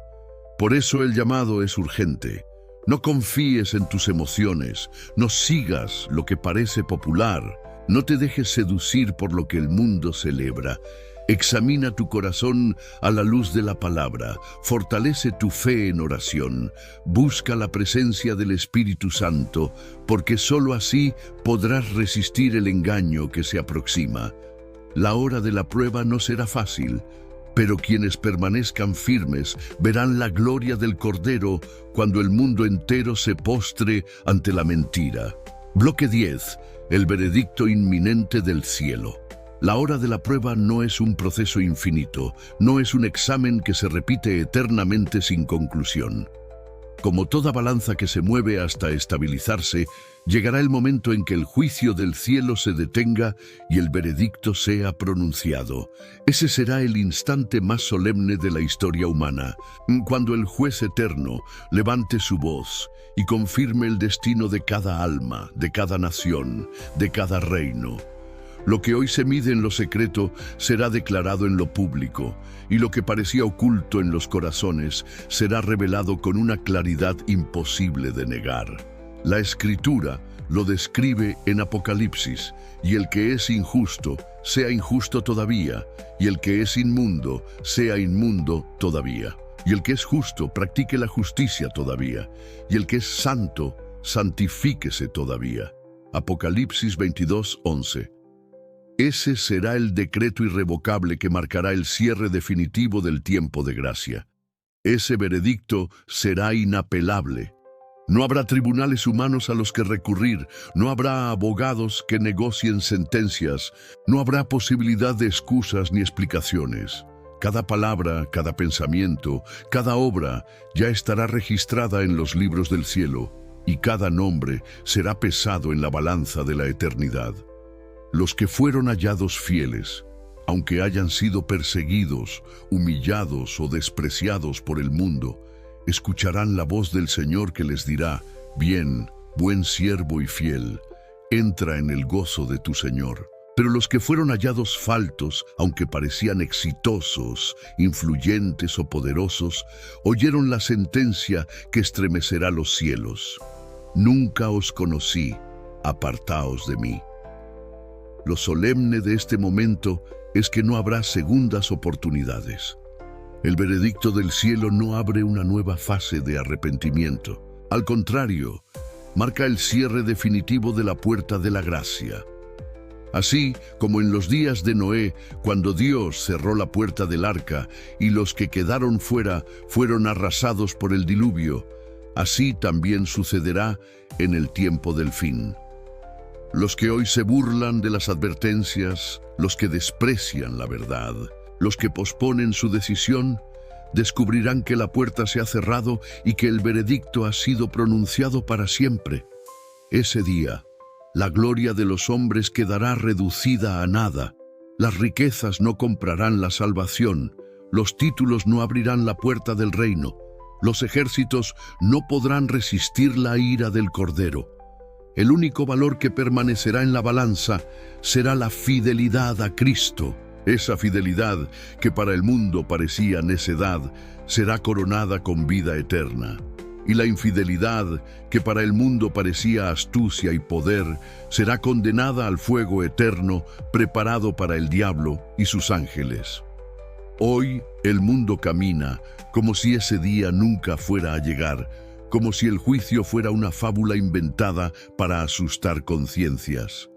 Por eso el llamado es urgente. No confíes en tus emociones, no sigas lo que parece popular, no te dejes seducir por lo que el mundo celebra. Examina tu corazón a la luz de la palabra, fortalece tu fe en oración, busca la presencia del Espíritu Santo, porque sólo así podrás resistir el engaño que se aproxima. La hora de la prueba no será fácil, pero quienes permanezcan firmes verán la gloria del Cordero cuando el mundo entero se postre ante la mentira. Bloque 10. El veredicto inminente del cielo. La hora de la prueba no es un proceso infinito, no es un examen que se repite eternamente sin conclusión. Como toda balanza que se mueve hasta estabilizarse, llegará el momento en que el juicio del cielo se detenga y el veredicto sea pronunciado. Ese será el instante más solemne de la historia humana, cuando el juez eterno levante su voz y confirme el destino de cada alma, de cada nación, de cada reino. Lo que hoy se mide en lo secreto será declarado en lo público, y lo que parecía oculto en los corazones será revelado con una claridad imposible de negar. La Escritura lo describe en Apocalipsis, y el que es injusto, sea injusto todavía, y el que es inmundo, sea inmundo todavía. Y el que es justo, practique la justicia todavía, y el que es santo, santifíquese todavía. Apocalipsis 22:11. Ese será el decreto irrevocable que marcará el cierre definitivo del tiempo de gracia. Ese veredicto será inapelable. No habrá tribunales humanos a los que recurrir, no habrá abogados que negocien sentencias, no habrá posibilidad de excusas ni explicaciones. Cada palabra, cada pensamiento, cada obra ya estará registrada en los libros del cielo, y cada nombre será pesado en la balanza de la eternidad. Los que fueron hallados fieles, aunque hayan sido perseguidos, humillados o despreciados por el mundo, escucharán la voz del Señor que les dirá: bien, buen siervo y fiel, entra en el gozo de tu Señor. Pero los que fueron hallados faltos, aunque parecían exitosos, influyentes o poderosos, oyeron la sentencia que estremecerá los cielos: nunca os conocí, apartaos de mí. Lo solemne de este momento es que no habrá segundas oportunidades. El veredicto del cielo no abre una nueva fase de arrepentimiento. Al contrario, marca el cierre definitivo de la puerta de la gracia. Así como en los días de Noé, cuando Dios cerró la puerta del arca y los que quedaron fuera fueron arrasados por el diluvio, así también sucederá en el tiempo del fin. Los que hoy se burlan de las advertencias, los que desprecian la verdad, los que posponen su decisión, descubrirán que la puerta se ha cerrado y que el veredicto ha sido pronunciado para siempre. Ese día, la gloria de los hombres quedará reducida a nada. Las riquezas no comprarán la salvación, los títulos no abrirán la puerta del reino, los ejércitos no podrán resistir la ira del Cordero. El único valor que permanecerá en la balanza será la fidelidad a Cristo. Esa fidelidad que para el mundo parecía necedad será coronada con vida eterna. y la infidelidad, que para el mundo parecía astucia y poder, será condenada al fuego eterno preparado para el diablo y sus ángeles. Hoy el mundo camina como si ese día nunca fuera a llegar, como si el juicio fuera una fábula inventada para asustar conciencias.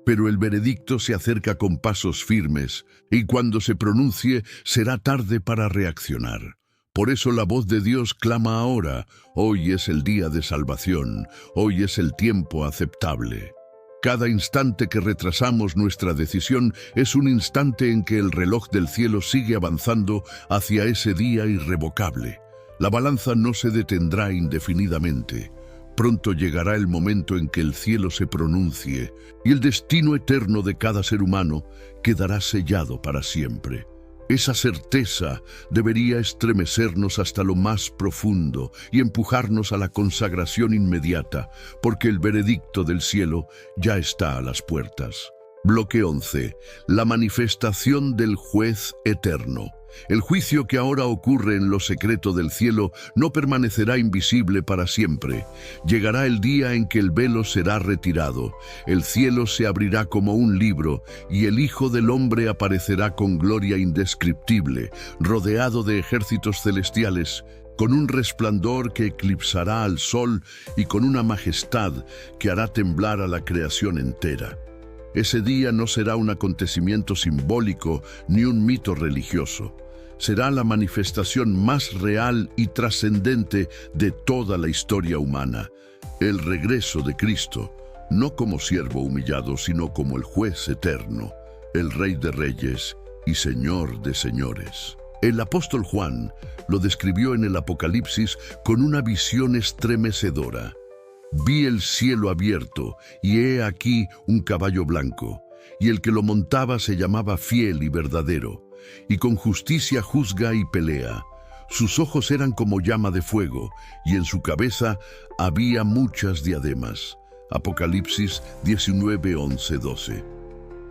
Pero el veredicto se acerca con pasos firmes, y cuando se pronuncie será tarde para reaccionar. Por eso la voz de Dios clama ahora: hoy es el día de salvación, hoy es el tiempo aceptable. Cada instante que retrasamos nuestra decisión es un instante en que el reloj del cielo sigue avanzando hacia ese día irrevocable. La balanza no se detendrá indefinidamente. Pronto llegará el momento en que el cielo se pronuncie y el destino eterno de cada ser humano quedará sellado para siempre. Esa certeza debería estremecernos hasta lo más profundo y empujarnos a la consagración inmediata, porque el veredicto del cielo ya está a las puertas. Bloque 11. La manifestación del juez eterno. El juicio que ahora ocurre en lo secreto del cielo no permanecerá invisible para siempre. Llegará el día en que el velo será retirado, el cielo se abrirá como un libro y el Hijo del Hombre aparecerá con gloria indescriptible, rodeado de ejércitos celestiales, con un resplandor que eclipsará al sol y con una majestad que hará temblar a la creación entera. Ese día no será un acontecimiento simbólico ni un mito religioso. Será la manifestación más real y trascendente de toda la historia humana. El regreso de Cristo, no como siervo humillado, sino como el juez eterno, el Rey de Reyes y Señor de Señores. El apóstol Juan lo describió en el Apocalipsis con una visión estremecedora. Vi el cielo abierto, y he aquí un caballo blanco, y el que lo montaba se llamaba Fiel y Verdadero, y con justicia juzga y pelea. Sus ojos eran como llama de fuego, y en su cabeza había muchas diademas. Apocalipsis 19, 11, 12.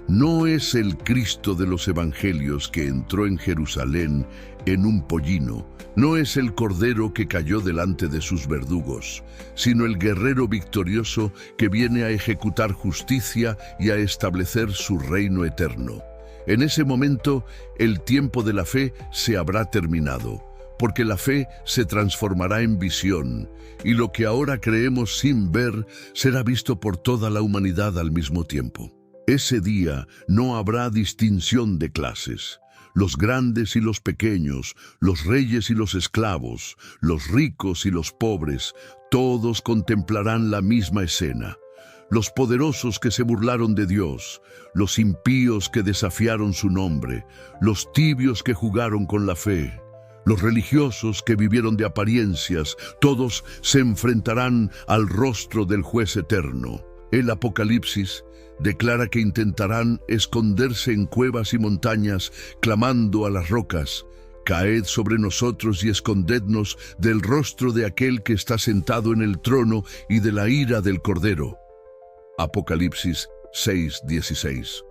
No es el Cristo de los evangelios que entró en Jerusalén en un pollino, no es el Cordero que cayó delante de sus verdugos, sino el guerrero victorioso que viene a ejecutar justicia y a establecer su reino eterno. En ese momento, el tiempo de la fe se habrá terminado, porque la fe se transformará en visión, y lo que ahora creemos sin ver será visto por toda la humanidad al mismo tiempo. Ese día no habrá distinción de clases. Los grandes y los pequeños, los reyes y los esclavos, los ricos y los pobres, todos contemplarán la misma escena. Los poderosos que se burlaron de Dios, los impíos que desafiaron su nombre, los tibios que jugaron con la fe, los religiosos que vivieron de apariencias, todos se enfrentarán al rostro del juez eterno. El Apocalipsis declara que intentarán esconderse en cuevas y montañas, clamando a las rocas: «Caed sobre nosotros y escondednos del rostro de aquel que está sentado en el trono y de la ira del Cordero». Apocalipsis 6:16.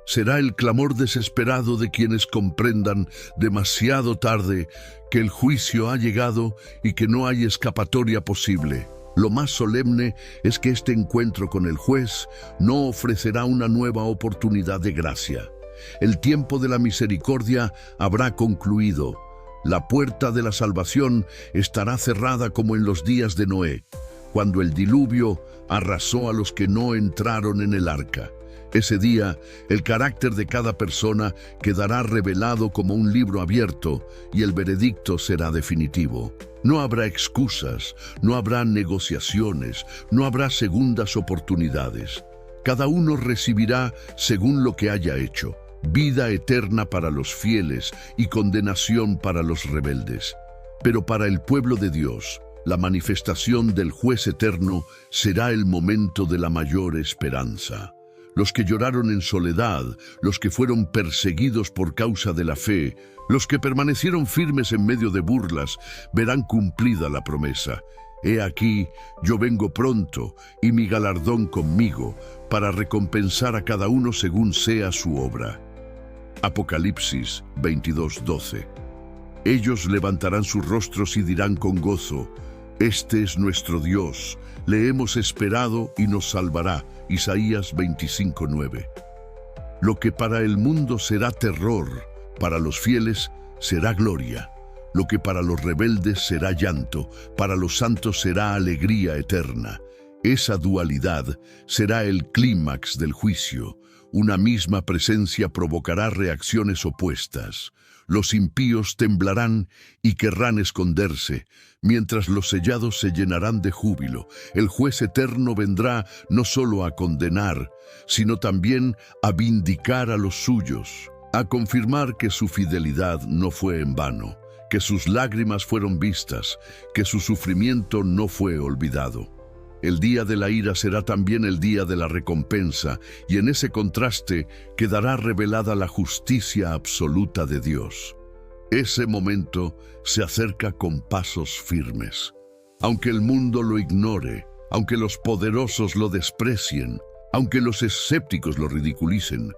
Será el clamor desesperado de quienes comprendan demasiado tarde que el juicio ha llegado y que no hay escapatoria posible. Lo más solemne es que este encuentro con el juez no ofrecerá una nueva oportunidad de gracia. El tiempo de la misericordia habrá concluido. La puerta de la salvación estará cerrada como en los días de Noé, cuando el diluvio arrasó a los que no entraron en el arca. Ese día, el carácter de cada persona quedará revelado como un libro abierto y el veredicto será definitivo. No habrá excusas, no habrá negociaciones, no habrá segundas oportunidades. Cada uno recibirá según lo que haya hecho: vida eterna para los fieles y condenación para los rebeldes. Pero para el pueblo de Dios, la manifestación del juez eterno será el momento de la mayor esperanza. Los que lloraron en soledad, los que fueron perseguidos por causa de la fe, los que permanecieron firmes en medio de burlas, verán cumplida la promesa. He aquí, yo vengo pronto, y mi galardón conmigo, para recompensar a cada uno según sea su obra. Apocalipsis 22:12. Ellos levantarán sus rostros y dirán con gozo: Este es nuestro Dios, le hemos esperado y nos salvará. Isaías 25:9. Lo que para el mundo será terror, para los fieles será gloria. Lo que para los rebeldes será llanto, para los santos será alegría eterna. Esa dualidad será el clímax del juicio. Una misma presencia provocará reacciones opuestas. Los impíos temblarán y querrán esconderse, mientras los sellados se llenarán de júbilo. El juez eterno vendrá no solo a condenar, sino también a vindicar a los suyos, a confirmar que su fidelidad no fue en vano, que sus lágrimas fueron vistas, que su sufrimiento no fue olvidado. El día de la ira será también el día de la recompensa, y en ese contraste quedará revelada la justicia absoluta de Dios. Ese momento se acerca con pasos firmes. Aunque el mundo lo ignore, aunque los poderosos lo desprecien, aunque los escépticos lo ridiculicen,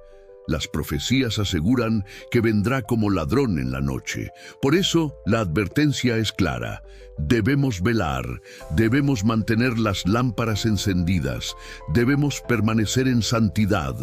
las profecías aseguran que vendrá como ladrón en la noche. Por eso, la advertencia es clara. Debemos velar, debemos mantener las lámparas encendidas, debemos permanecer en santidad,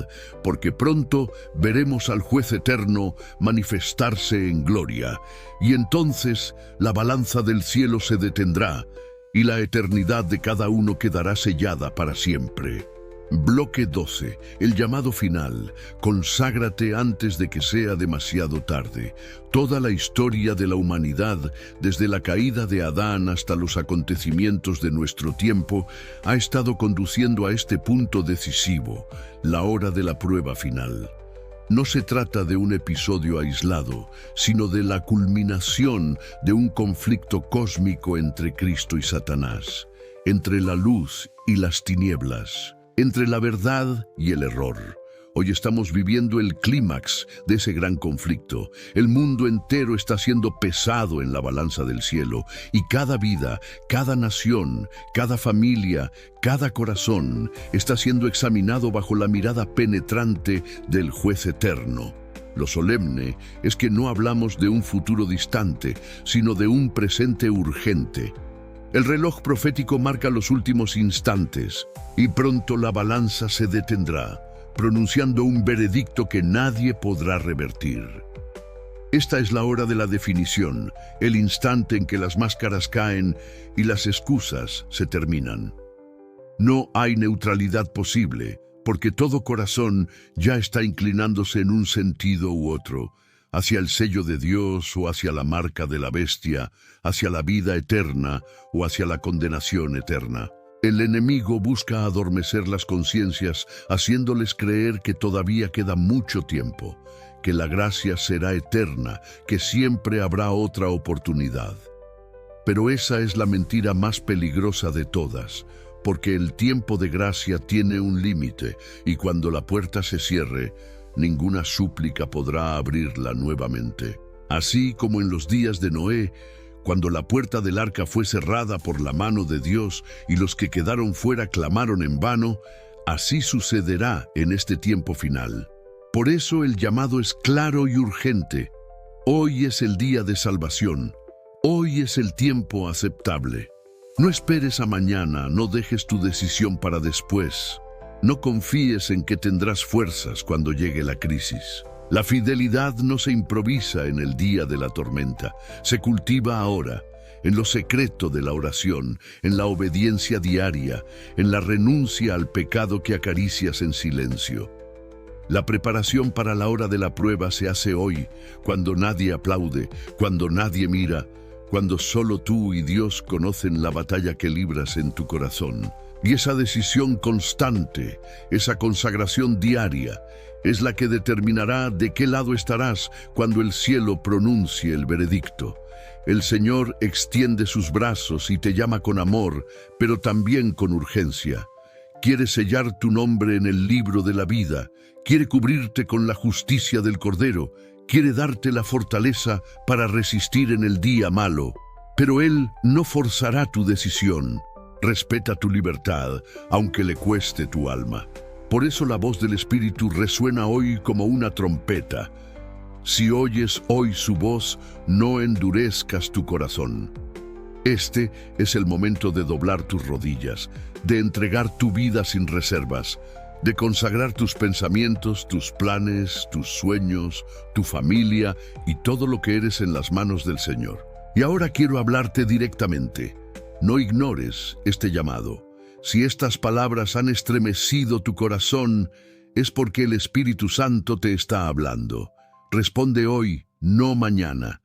porque pronto veremos al juez eterno manifestarse en gloria. Y entonces la balanza del cielo se detendrá y la eternidad de cada uno quedará sellada para siempre. Bloque 12. El llamado final. Conságrate antes de que sea demasiado tarde. Toda la historia de la humanidad, desde la caída de Adán hasta los acontecimientos de nuestro tiempo, ha estado conduciendo a este punto decisivo, la hora de la prueba final. No se trata de un episodio aislado, sino de la culminación de un conflicto cósmico entre Cristo y Satanás, entre la luz y las tinieblas, entre la verdad y el error. Hoy estamos viviendo el clímax de ese gran conflicto. El mundo entero está siendo pesado en la balanza del cielo, y cada vida, cada nación, cada familia, cada corazón está siendo examinado bajo la mirada penetrante del juez eterno. Lo solemne es que no hablamos de un futuro distante, sino de un presente urgente. El reloj profético marca los últimos instantes, y pronto la balanza se detendrá, pronunciando un veredicto que nadie podrá revertir. Esta es la hora de la definición, el instante en que las máscaras caen y las excusas se terminan. No hay neutralidad posible, porque todo corazón ya está inclinándose en un sentido u otro, hacia el sello de Dios o hacia la marca de la bestia, hacia la vida eterna o hacia la condenación eterna. El enemigo busca adormecer las conciencias, haciéndoles creer que todavía queda mucho tiempo, que la gracia será eterna, que siempre habrá otra oportunidad. Pero esa es la mentira más peligrosa de todas, porque el tiempo de gracia tiene un límite, y cuando la puerta se cierre, ninguna súplica podrá abrirla nuevamente. Así como en los días de Noé, cuando la puerta del arca fue cerrada por la mano de Dios y los que quedaron fuera clamaron en vano, así sucederá en este tiempo final. Por eso el llamado es claro y urgente. Hoy es el día de salvación. Hoy es el tiempo aceptable. No esperes a mañana, no dejes tu decisión para después. No confíes en que tendrás fuerzas cuando llegue la crisis. La fidelidad no se improvisa en el día de la tormenta, se cultiva ahora, en lo secreto de la oración, en la obediencia diaria, en la renuncia al pecado que acaricias en silencio. La preparación para la hora de la prueba se hace hoy, cuando nadie aplaude, cuando nadie mira, cuando solo tú y Dios conocen la batalla que libras en tu corazón. Y esa decisión constante, esa consagración diaria, es la que determinará de qué lado estarás cuando el cielo pronuncie el veredicto. El Señor extiende sus brazos y te llama con amor, pero también con urgencia. Quiere sellar tu nombre en el libro de la vida, quiere cubrirte con la justicia del Cordero, quiere darte la fortaleza para resistir en el día malo. Pero Él no forzará tu decisión. Respeta tu libertad, aunque le cueste tu alma. Por eso la voz del Espíritu resuena hoy como una trompeta. Si oyes hoy su voz, no endurezcas tu corazón. Este es el momento de doblar tus rodillas, de entregar tu vida sin reservas, de consagrar tus pensamientos, tus planes, tus sueños, tu familia y todo lo que eres en las manos del Señor. Y ahora quiero hablarte directamente. No ignores este llamado. Si estas palabras han estremecido tu corazón, es porque el Espíritu Santo te está hablando. Responde hoy, no mañana.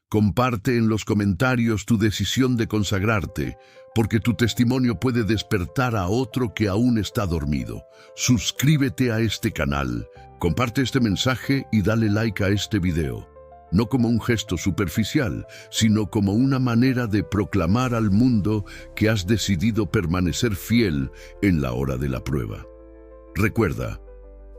Comparte en los comentarios tu decisión de consagrarte, porque tu testimonio puede despertar a otro que aún está dormido. Suscríbete a este canal, comparte este mensaje y dale like a este video. No como un gesto superficial, sino como una manera de proclamar al mundo que has decidido permanecer fiel en la hora de la prueba. Recuerda,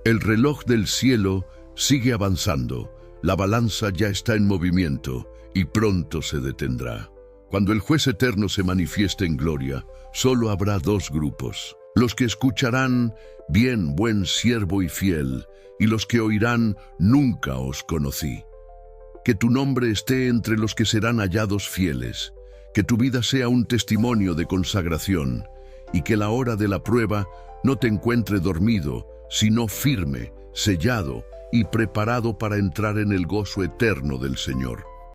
el reloj del cielo sigue avanzando, la balanza ya está en movimiento y pronto se detendrá. Cuando el juez eterno se manifieste en gloria, solo habrá dos grupos: los que escucharán, bien, buen siervo y fiel, y los que oirán, nunca os conocí. Que tu nombre esté entre los que serán hallados fieles, que tu vida sea un testimonio de consagración, y que la hora de la prueba no te encuentre dormido, sino firme, sellado y preparado para entrar en el gozo eterno del Señor.